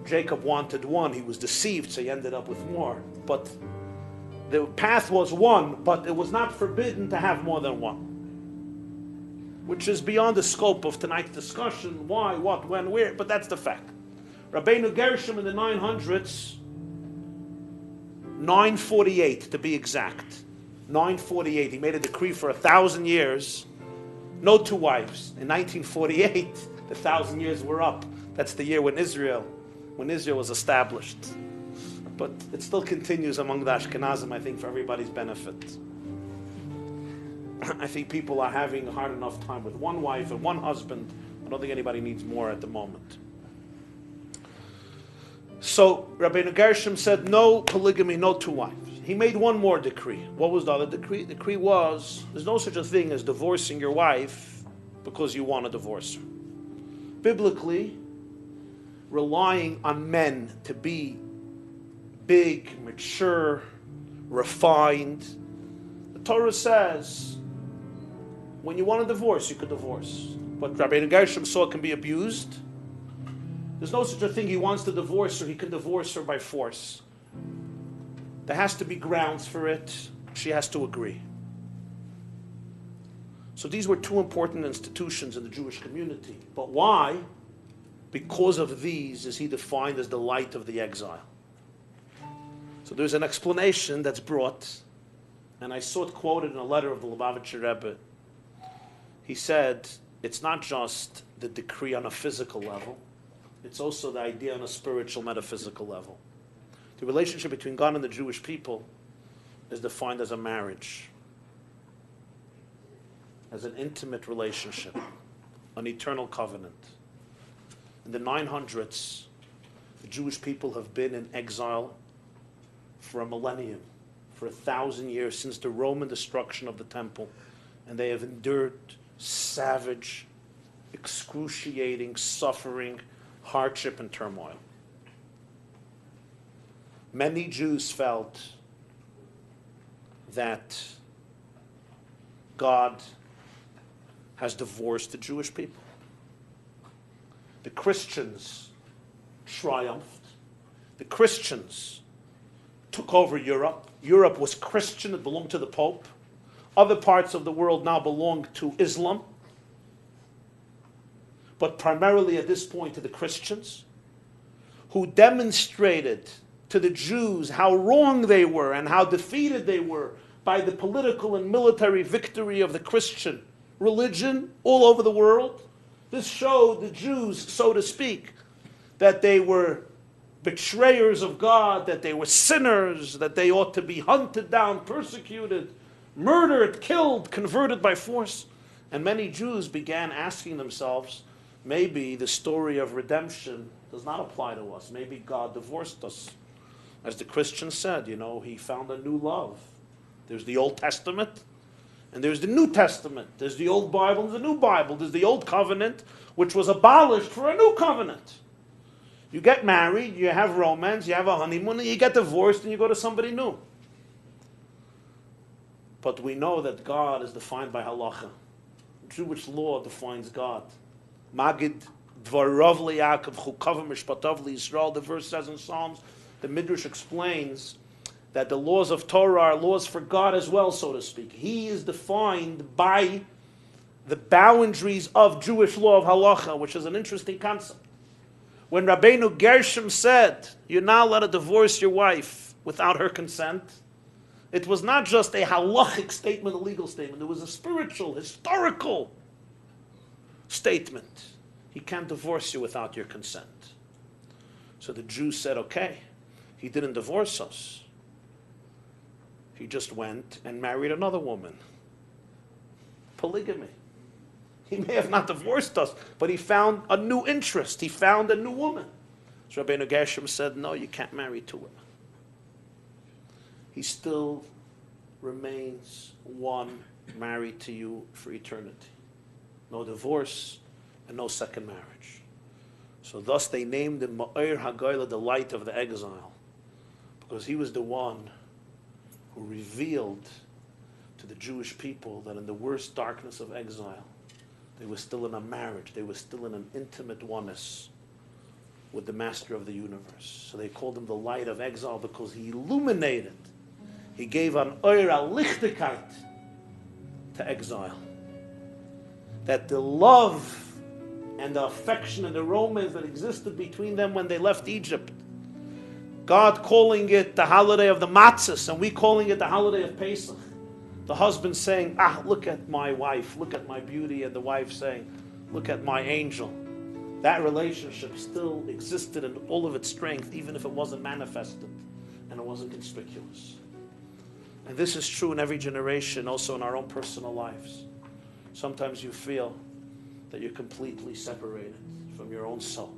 Jacob wanted one. He was deceived, so he ended up with more. But the path was one, but it was not forbidden to have more than one, which is beyond the scope of tonight's discussion. Why, what, when, where, but that's the fact. Rabbeinu Gershom in the 900s, 948 to be exact, 948, he made a decree for 1,000 years, no two wives. In 1948, the 1,000 years were up. That's the year when Israel was established. But it still continues among the Ashkenazim, I think, for everybody's benefit. I think people are having a hard enough time with one wife and one husband. I don't think anybody needs more at the moment. So Rabbeinu Gershom said no polygamy, no two wives. He made one more decree. What was the other decree? The decree was, there's no such a thing as divorcing your wife because you want to divorce her. Biblically, relying on men to be big, mature, refined, the Torah says, when you want to divorce, you could divorce. But Rabbeinu Gershom saw it can be abused. There's no such a thing he wants to divorce her, he can divorce her by force. There has to be grounds for it. She has to agree. So these were two important institutions in the Jewish community. But why? Because of these is he defined as the light of the exile. So there's an explanation that's brought, and I saw it quoted in a letter of the Lubavitcher Rebbe. He said, it's not just the decree on a physical level, it's also the idea on a spiritual, metaphysical level. The relationship between God and the Jewish people is defined as a marriage, as an intimate relationship, an eternal covenant. In the 900s, the Jewish people have been in exile for a millennium, for 1,000 years, since the Roman destruction of the temple, and they have endured savage, excruciating suffering, hardship, and turmoil. Many Jews felt that God has divorced the Jewish people. The Christians triumphed. The Christians took over Europe. Europe was Christian, it belonged to the Pope. Other parts of the world now belong to Islam, but primarily at this point to the Christians, who demonstrated to the Jews how wrong they were and how defeated they were by the political and military victory of the Christian religion all over the world. This showed the Jews, so to speak, that they were betrayers of God, that they were sinners, that they ought to be hunted down, persecuted, murdered, killed, converted by force. And many Jews began asking themselves, maybe the story of redemption does not apply to us. Maybe God divorced us. As the Christians said, he found a new love. There's the Old Testament, and there's the New Testament. There's the Old Bible and the New Bible. There's the Old Covenant, which was abolished for a new covenant. You get married, you have romance, you have a honeymoon, and you get divorced, and you go to somebody new. But we know that God is defined by halacha. Jewish law defines God. Magid dvarav liYaakov chukav mishpatav liYisrael. The verse says in Psalms, the Midrash explains that the laws of Torah are laws for God as well, so to speak. He is defined by the boundaries of Jewish law of halacha, which is an interesting concept. When Rabbeinu Gershom said, you're not allowed to divorce your wife without her consent, it was not just a halachic statement, a legal statement. It was a spiritual, historical statement. He can't divorce you without your consent. So the Jews said, okay, he didn't divorce us. He just went and married another woman. Polygamy. He may have not divorced us, but he found a new interest. He found a new woman. So Rabbeinu Gershom said, no, you can't marry two women. He still remains one married to you for eternity. no divorce, and no second marriage. So thus they named him Ma'ir HaGoyla, the light of the exile, because he was the one who revealed to the Jewish people that in the worst darkness of exile, they were still in a marriage, they were still in an intimate oneness with the master of the universe. So they called him the light of exile because he illuminated, he gave an oir, a lichtigkeit to exile. That the love and the affection and the romance that existed between them when they left Egypt, God calling it the holiday of the matzahs, and we calling it the holiday of Pesach. The husband saying, look at my wife, look at my beauty, and the wife saying, look at my angel. That relationship still existed in all of its strength, even if it wasn't manifested and it wasn't conspicuous. And this is true in every generation, also in our own personal lives. Sometimes you feel that you're completely separated from your own soul.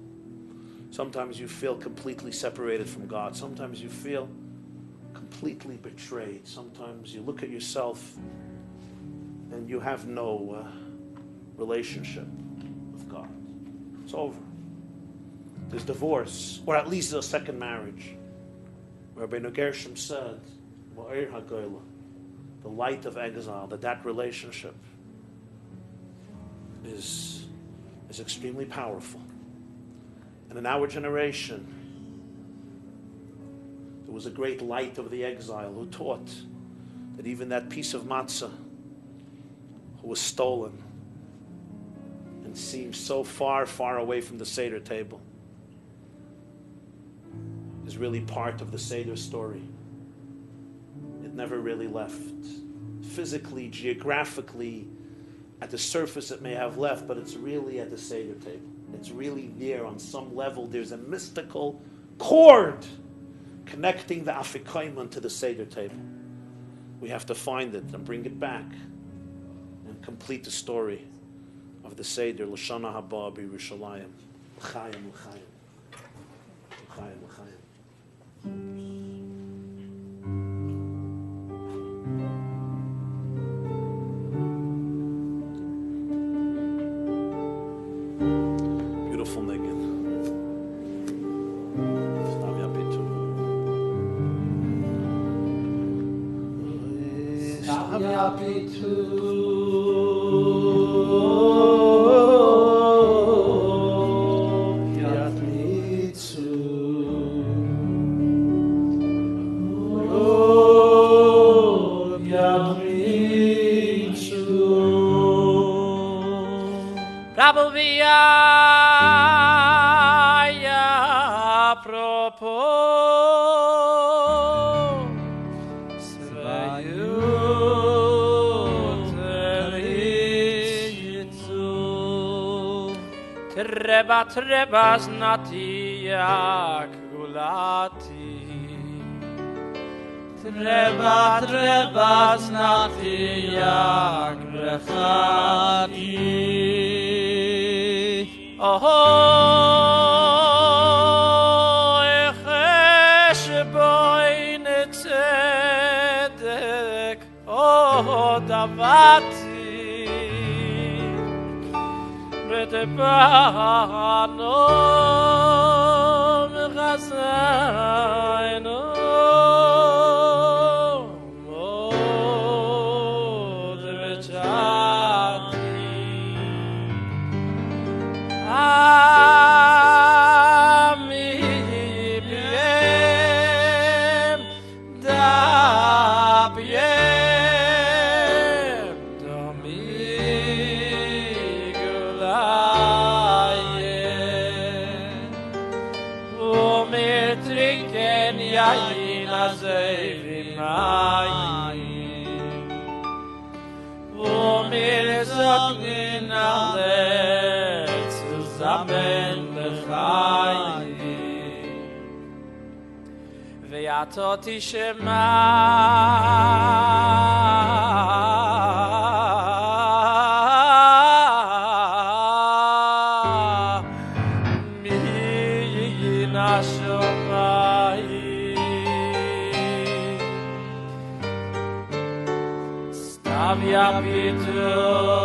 Sometimes you feel completely separated from God. Sometimes you feel completely betrayed. Sometimes you look at yourself and you have no relationship with God. It's over. There's divorce, or at least a second marriage. Rabbi Gershom said, Ma'ir HaGoyla, the light of exile, that relationship is extremely powerful. And in our generation, there was a great light of the exile who taught that even that piece of matzah who was stolen and seemed so far, far away from the Seder table is really part of the Seder story. It never really left. Physically, geographically, at the surface it may have left, but it's really at the Seder table. It's really there on some level. There's a mystical cord connecting the Afikoiman to the Seder table. We have to find it and bring it back and complete the story of the Seder. L'shana haba b'Yerushalayim. L'chaim, l'chaim. L'chaim, l'chaim. Beautiful niggun. Trebas natia kulati. Trebas natia grechati. Oh, echesh boin tzedek. Oh, davati. B'tepanom chazayno mod v'chati ami b'yem da b'yem domi yayin azevim mayim umir zognin alet zusammen b'chayim ve'atoti shema min hashomayim. You to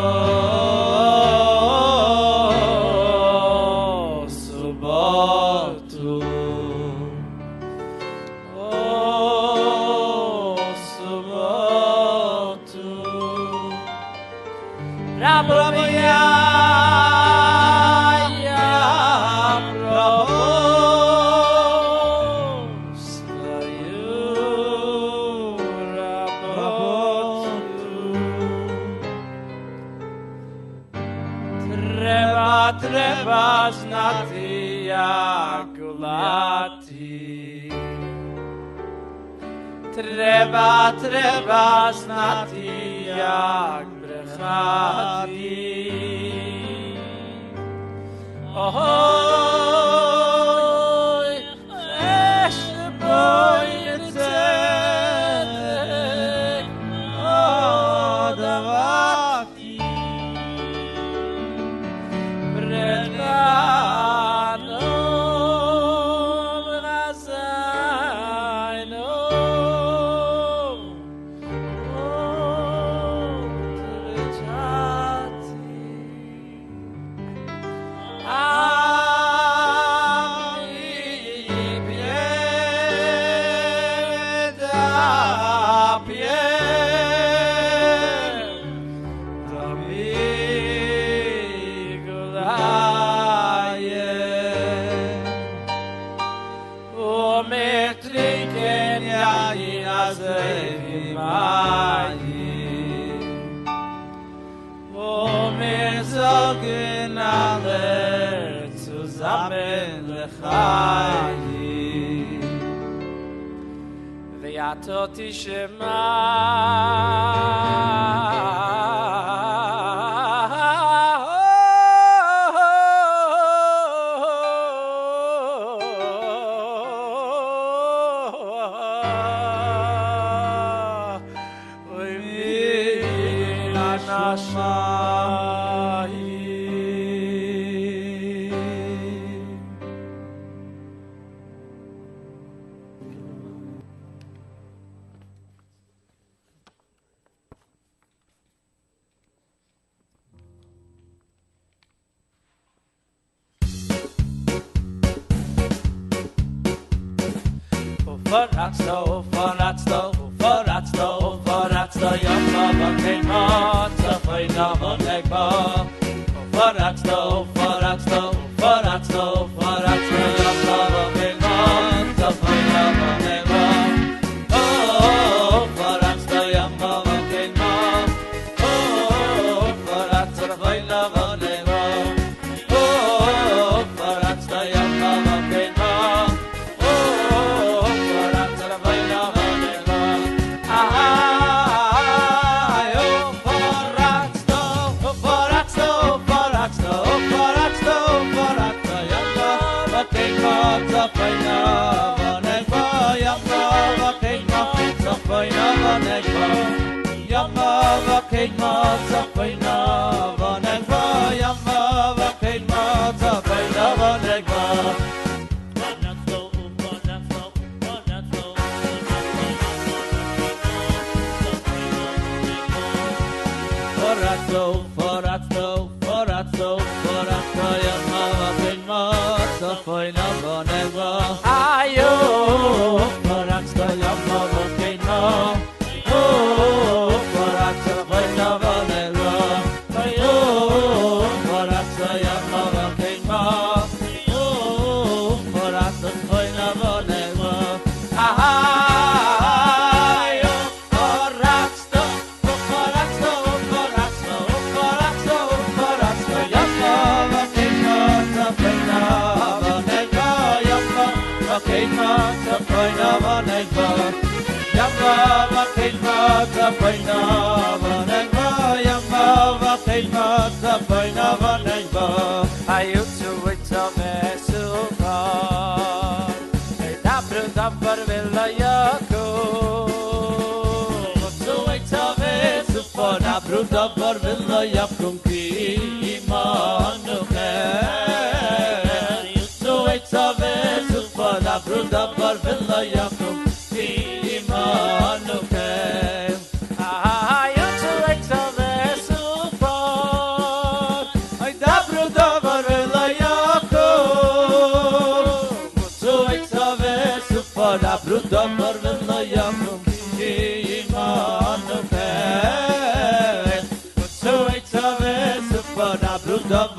for the blood of the Yakum Imanu Ken. So it's a vessel for the blood of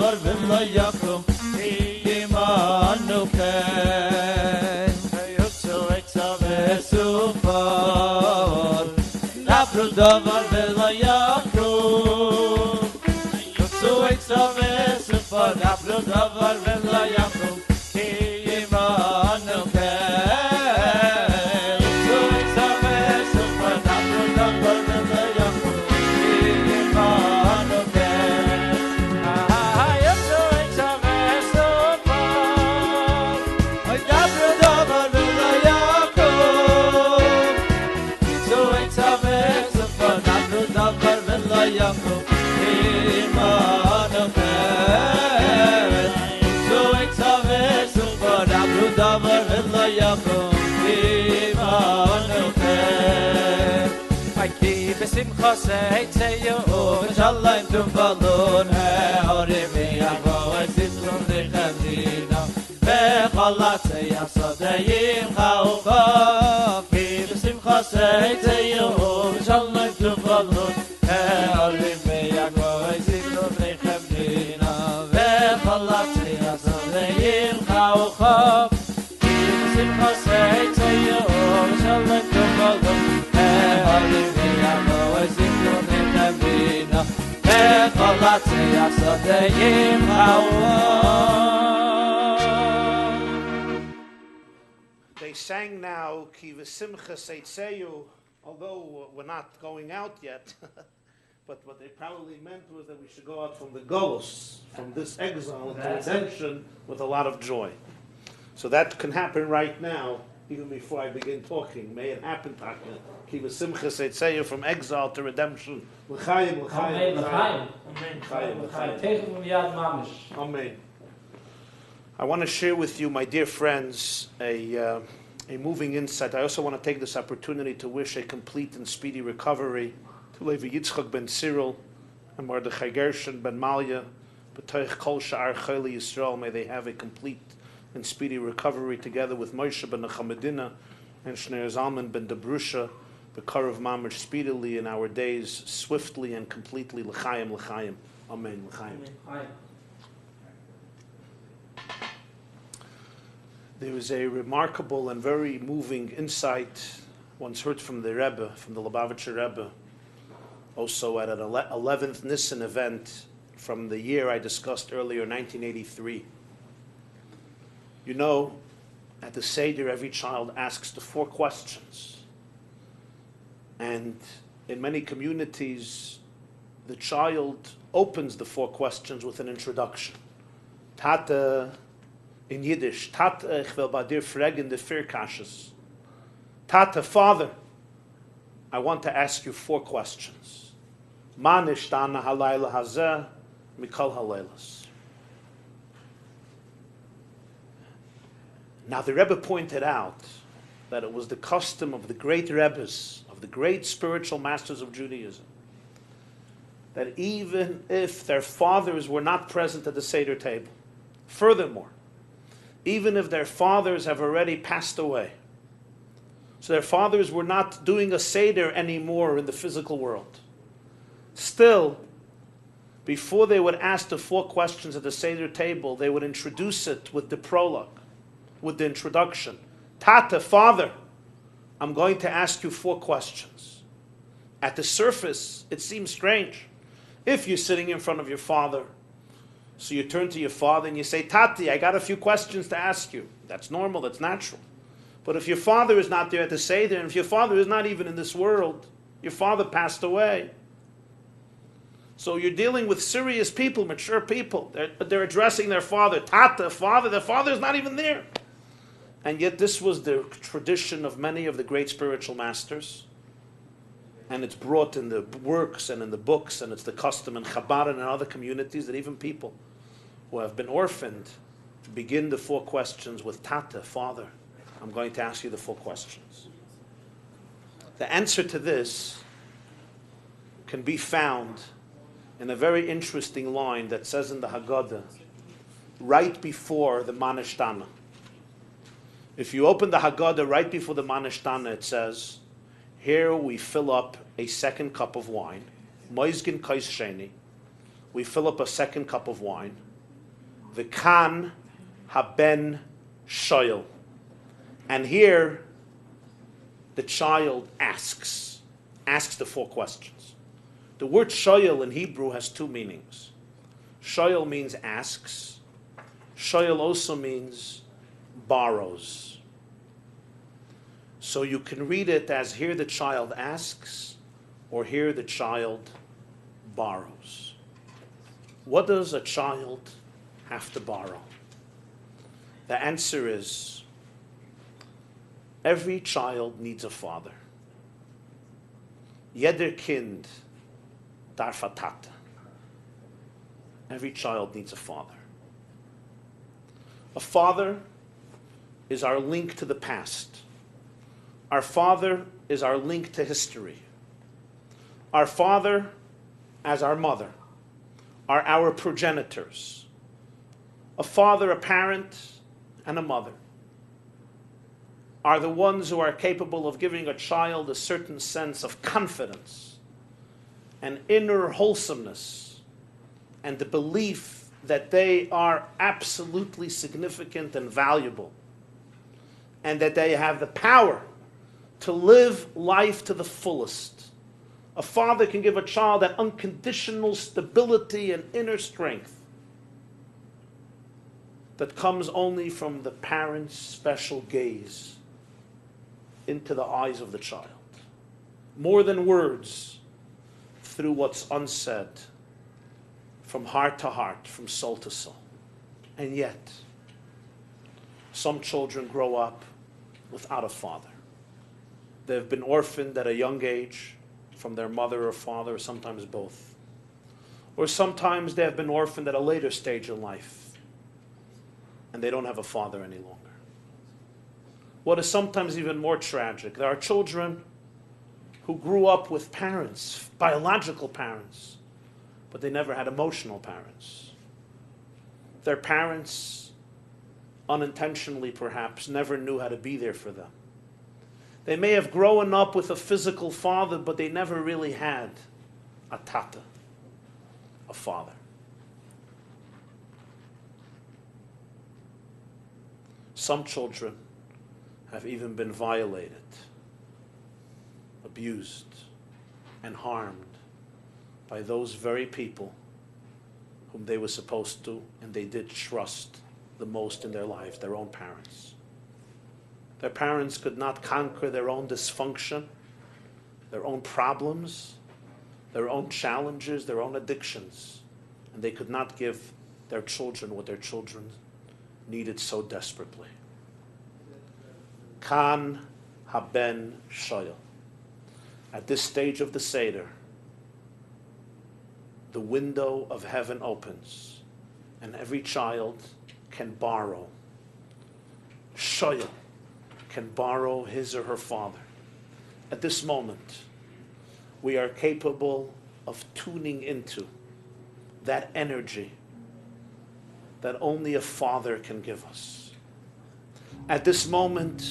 the Yakum Imanu Ken. So it's a vessel for the blood of the Yakum. So it's a vessel for the blood of the Yakum. Simcha say you Shalom to balloon Hori Avo Sitlum de Khamina Bechalat Yasadayim Khaufa Ki Simcha say you Shalom to balloon Hori Avo Sitlum de Khamina Bechalat Yasadayim Khaufa Ki Simcha say you Shalom to balloon Hori They sang now, Ki v'simcha seitzeyu, although we're not going out yet, but what they probably meant was that we should go out from the Golos, from this exile into redemption, with a lot of joy. So that can happen right now, even before I begin talking. May it happen, Taka. Ki v'simcha seitzeyu, from exile to redemption. L'chaim, l'chaim, l'chaim. Amen. I want to share with you, my dear friends, a moving insight. I also want to take this opportunity to wish a complete and speedy recovery to Levi Yitzchak ben Cyril and Mordechai Gershon ben Malya, B'toich Kol Sha'ar Chayli Yisrael. May they have a complete and speedy recovery together with Moshe ben Nechamedina and Shneir Zalman ben Debrusha, B'karav Mamish, speedily in our days, swiftly and completely. L'chaim, l'chaim. Amen. L'chaim. There was a remarkable and very moving insight once heard from the Rebbe, from the Lubavitcher Rebbe, also at an 11th Nissan event from the year I discussed earlier, 1983. You know, at the Seder, every child asks the 4 questions. And in many communities, the child opens the 4 questions with an introduction. Tate, in Yiddish, Tate, ich will bei dir fragen de 4 kashes. Tate, Father, I want to ask you 4 questions. Ma nishtana halayla hazeh, mikol halaylas. Now the Rebbe pointed out that it was the custom of the great Rebbes, of the great spiritual masters of Judaism, that even if their fathers were not present at the Seder table, furthermore, even if their fathers have already passed away, so their fathers were not doing a Seder anymore in the physical world, still, before they would ask the 4 questions at the Seder table, they would introduce it with the prologue, with the introduction. Tate, Father, I'm going to ask you 4 questions. At the surface, it seems strange. If you're sitting in front of your father, so you turn to your father and you say, Tati, I got a few questions to ask you. That's normal, that's natural. But if your father is not there at the Seder, and if your father is not even in this world, your father passed away. So you're dealing with serious people, mature people. They're addressing their father. Tata, Father, their father is not even there. And yet this was the tradition of many of the great spiritual masters. And it's brought in the works and in the books, and it's the custom in Chabad and in other communities that even people who have been orphaned begin the 4 questions with Tata, Father. I'm going to ask you the 4 questions. The answer to this can be found in a very interesting line that says in the Haggadah, right before the Manishtana. If you open the Haggadah right before the Manishtana, it says, here we fill up a second cup of wine. Moizgin kais sheni. We fill up a second cup of wine. V'kan haben shoyel. And here, the child asks the four questions. The word shoyel in Hebrew has two meanings. Shoyel means asks. Shoyel also means borrows. So you can read it as here the child asks, or here the child borrows. What does a child have to borrow? The answer is, every child needs a father. Jeder Kind darf a Tate. Every child needs a father. A father is our link to the past. Our father is our link to history. Our father, as our mother, are our progenitors. A father, a parent, and a mother are the ones who are capable of giving a child a certain sense of confidence and inner wholesomeness and the belief that they are absolutely significant and valuable and that they have the power to live life to the fullest. A father can give a child that unconditional stability and inner strength that comes only from the parent's special gaze into the eyes of the child. More than words, through what's unsaid, from heart to heart, from soul to soul. And yet, some children grow up without a father. They've been orphaned at a young age from their mother or father, or sometimes both. Or sometimes they have been orphaned at a later stage in life, and they don't have a father any longer. What is sometimes even more tragic, there are children who grew up with parents, biological parents, but they never had emotional parents. Their parents, unintentionally perhaps, never knew how to be there for them. They may have grown up with a physical father, but they never really had a tata, a father. Some children have even been violated, abused, and harmed by those very people whom they were supposed to and they did trust the most in their lives, their own parents. Their parents could not conquer their own dysfunction, their own problems, their own challenges, their own addictions, and they could not give their children what their children needed so desperately. Kan haben shoyel. At this stage of the Seder, the window of heaven opens, and every child can borrow. Shoyel can borrow his or her father. At this moment, we are capable of tuning into that energy that only a father can give us. At this moment,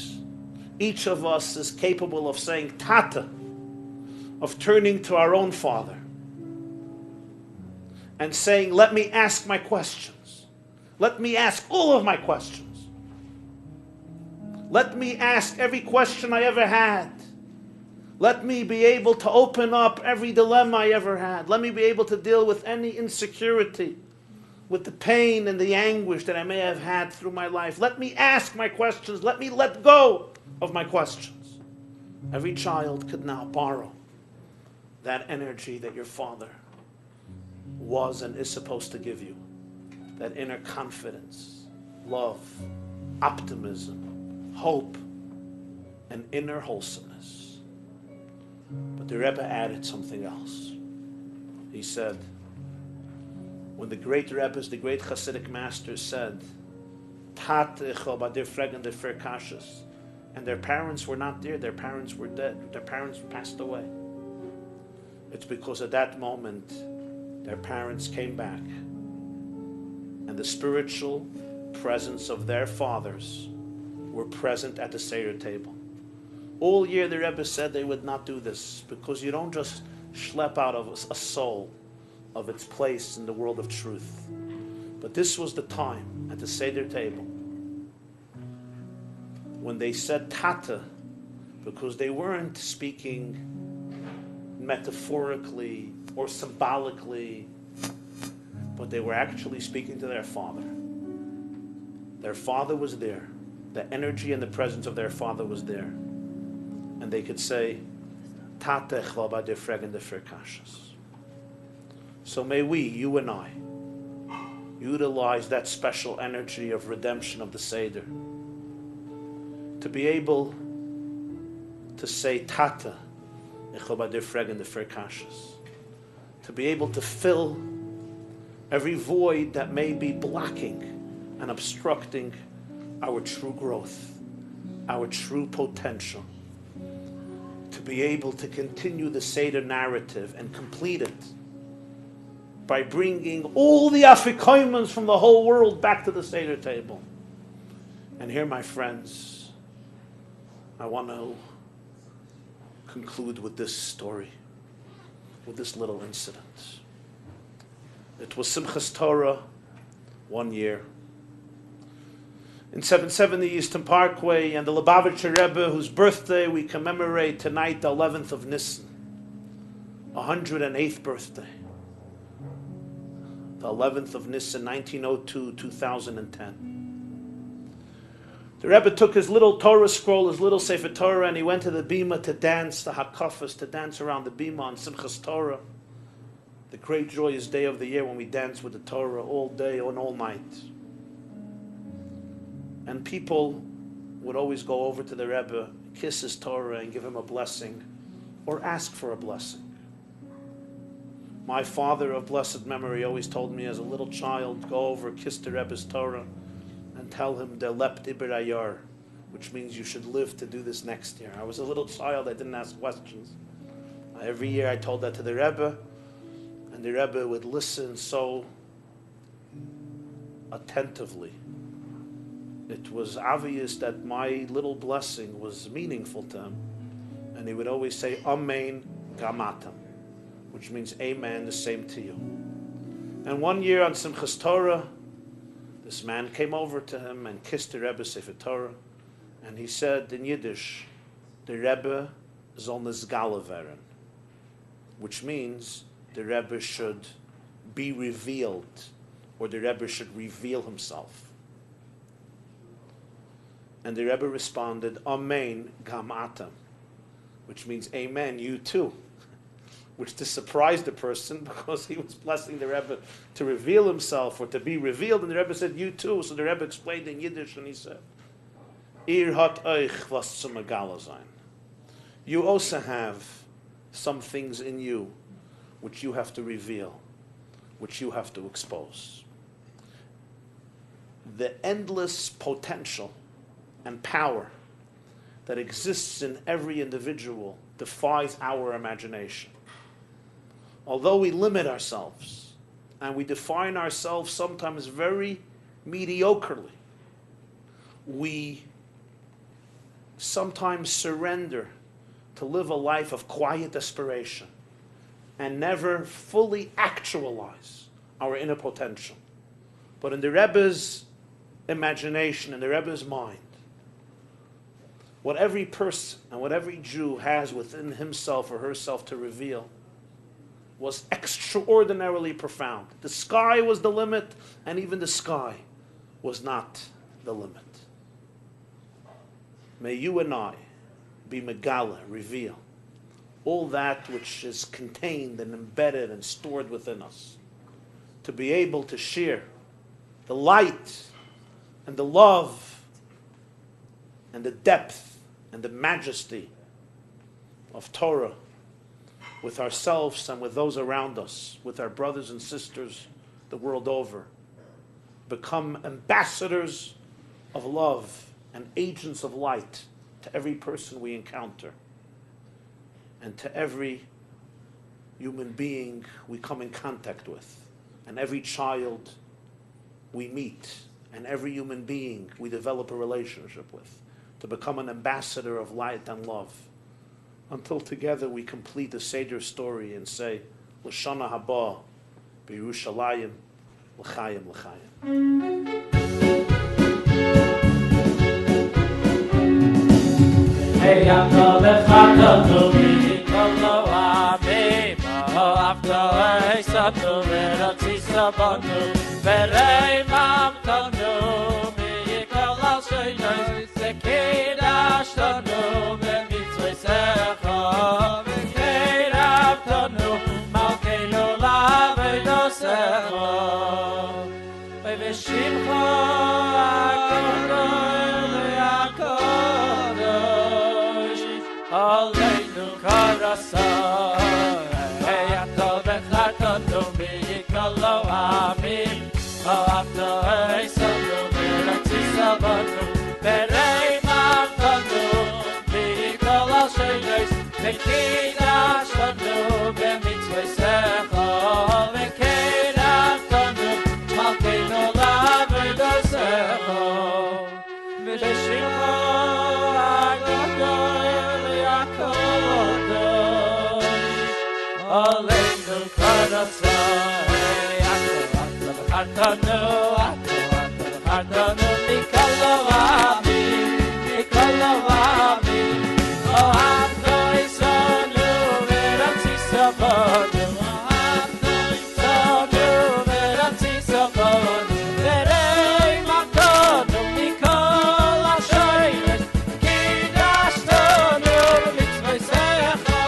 each of us is capable of saying Tata, of turning to our own father and saying, let me ask my questions. Let me ask all of my questions. Let me ask every question I ever had. Let me be able to open up every dilemma I ever had. Let me be able to deal with any insecurity, with the pain and the anguish that I may have had through my life. Let me ask my questions. Let me let go of my questions. Every child could now borrow that energy that your father was and is supposed to give you. That inner confidence, love, optimism, hope, and inner wholesomeness. But the Rebbe added something else. He said, when the great Rebbes, the great Hasidic masters said, and their parents were not there, their parents were dead, their parents passed away. It's because at that moment, their parents came back, and the spiritual presence of their fathers were present at the Seder table. All year the Rebbe said they would not do this, because you don't just schlep out of a soul of its place in the world of truth. But this was the time at the Seder table when they said Tata, because they weren't speaking metaphorically or symbolically, but they were actually speaking to their Father. Their Father was there. The energy and the presence of their Father was there. And they could say, Tata chvaba de fregen de frikashas. So may we, you and I, utilize that special energy of redemption of the Seder to be able to say Tata chvaba de fregen de frikashas, to be able to fill every void that may be blocking and obstructing our true growth, our true potential, to be able to continue the Seder narrative and complete it by bringing all the afikoimans from the whole world back to the Seder table. And here, my friends, I want to conclude with this story, with this little incident. It was Simchas Torah one year. In 770 Eastern Parkway, and the Lubavitcher Rebbe, whose birthday we commemorate tonight, the 11th of Nissan, 108th birthday. The 11th of Nissan, 1902-2010. The Rebbe took his little Torah scroll, his little Sefer Torah, and he went to the bima to dance, the hakafas, to dance around the bima on Simchas Torah, the great joyous day of the year when we dance with the Torah all day and all night. And people would always go over to the Rebbe, kiss his Torah and give him a blessing, or ask for a blessing. My father of blessed memory always told me as a little child, go over, kiss the Rebbe's Torah, and tell him, Der lebt iber ayar, which means you should live to do this next year. I was a little child, I didn't ask questions. Every year I told that to the Rebbe, and the Rebbe would listen so attentively. It was obvious that my little blessing was meaningful to him. And he would always say, Amen gamatam, which means Amen, the same to you. And one year on Simchas Torah, this man came over to him and kissed the Rebbe Sefer Torah. And he said in Yiddish, the Rebbe soll nizgale werden, which means the Rebbe should be revealed, or the Rebbe should reveal himself. And the Rebbe responded, Amen gam atam, which means Amen, you too. Which just surprised the person, because he was blessing the Rebbe to reveal himself or to be revealed, and the Rebbe said, you too. So the Rebbe explained in Yiddish, and he said, Ir hat euch was zum megala sein. You also have some things in you which you have to reveal, which you have to expose. The endless potential and power that exists in every individual defies our imagination. Although we limit ourselves and we define ourselves sometimes very mediocrely, we sometimes surrender to live a life of quiet desperation and never fully actualize our inner potential. But in the Rebbe's imagination, in the Rebbe's mind, what every person and what every Jew has within himself or herself to reveal was extraordinarily profound. The sky was the limit, and even the sky was not the limit. May you and I be megala, reveal, all that which is contained and embedded and stored within us, to be able to share the light and the love and the depth and the majesty of Torah with ourselves and with those around us, with our brothers and sisters the world over. Become ambassadors of love and agents of light to every person we encounter and to every human being we come in contact with, and every child we meet and every human being we develop a relationship with, to become an ambassador of light and love, until together we complete the Seder story and say, L'shana haba, b'Yerushalayim, l'chaim, l'chaim. Hey, I'm the Mikolo Ami, After Satu, Verati Sabanu, Verei Mamtanu, Mikala Shaynos, Sekida Shtanu, Mitzvah Secha, Mikeda Tanu, Malkeinu Lavedo Secha, Veshimcha. Aleinu karasa, hey ato bechatonu mikolo amim, ato hey sanu beratzi sabanu, berei mamtanu mikol sheines, vekida shanu bemitzvah secha, vekida tanu malkeinu lavedo secha, v'shimcha. Aleinu karasa, Atanu, Mikolo Ami, oh Atoi Sonu, Veratzi Sabonu, Atoi Sonu, Veratzi Sabonu, Verei Matonu, Mikol Ashoyres, Kidash Tonu, Mitzvah Secha,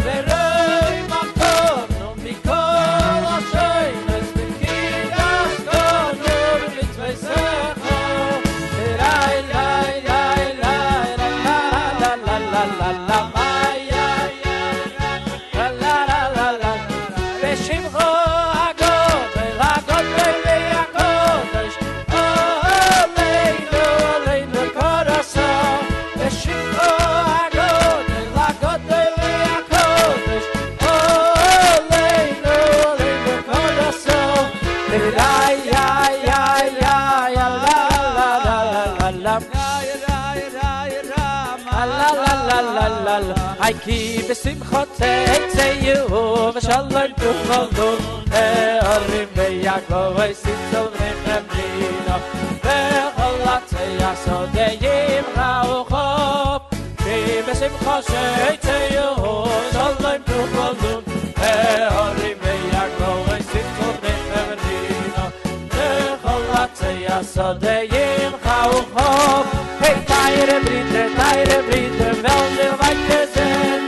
Verei Matonu, Mikol Ashoyres, Kidash Tonu, Mitzvah Secha, Verai Lai Lai Lai La La La La La Maya La La La La La Veshimcho Agodel Agodel Agodesh Aleinu Karasa Veshimcho Agodel Agodel Agodesh Aleinu Karasa Ay ay ay ay la la la la la I keep a simchote say you v'shalom tucholu e'orim ve'yakov v'sitzol v'chemrino ve'cholatze yasodeyim ra'uchov keep a simchote say you v'shalom tucholu e'orim ve'yakov v'sitzol v'chemrino ve'cholatze yasodeyim ra'uchov hey tayre brite wel de weite zijn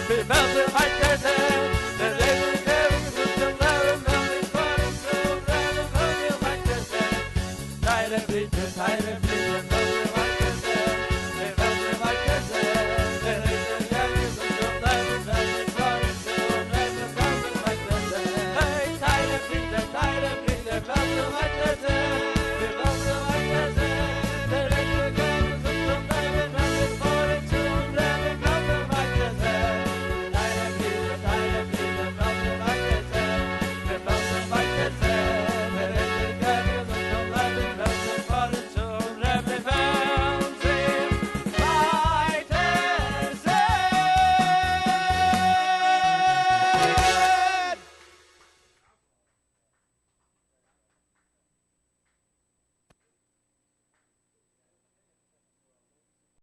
Rebbe,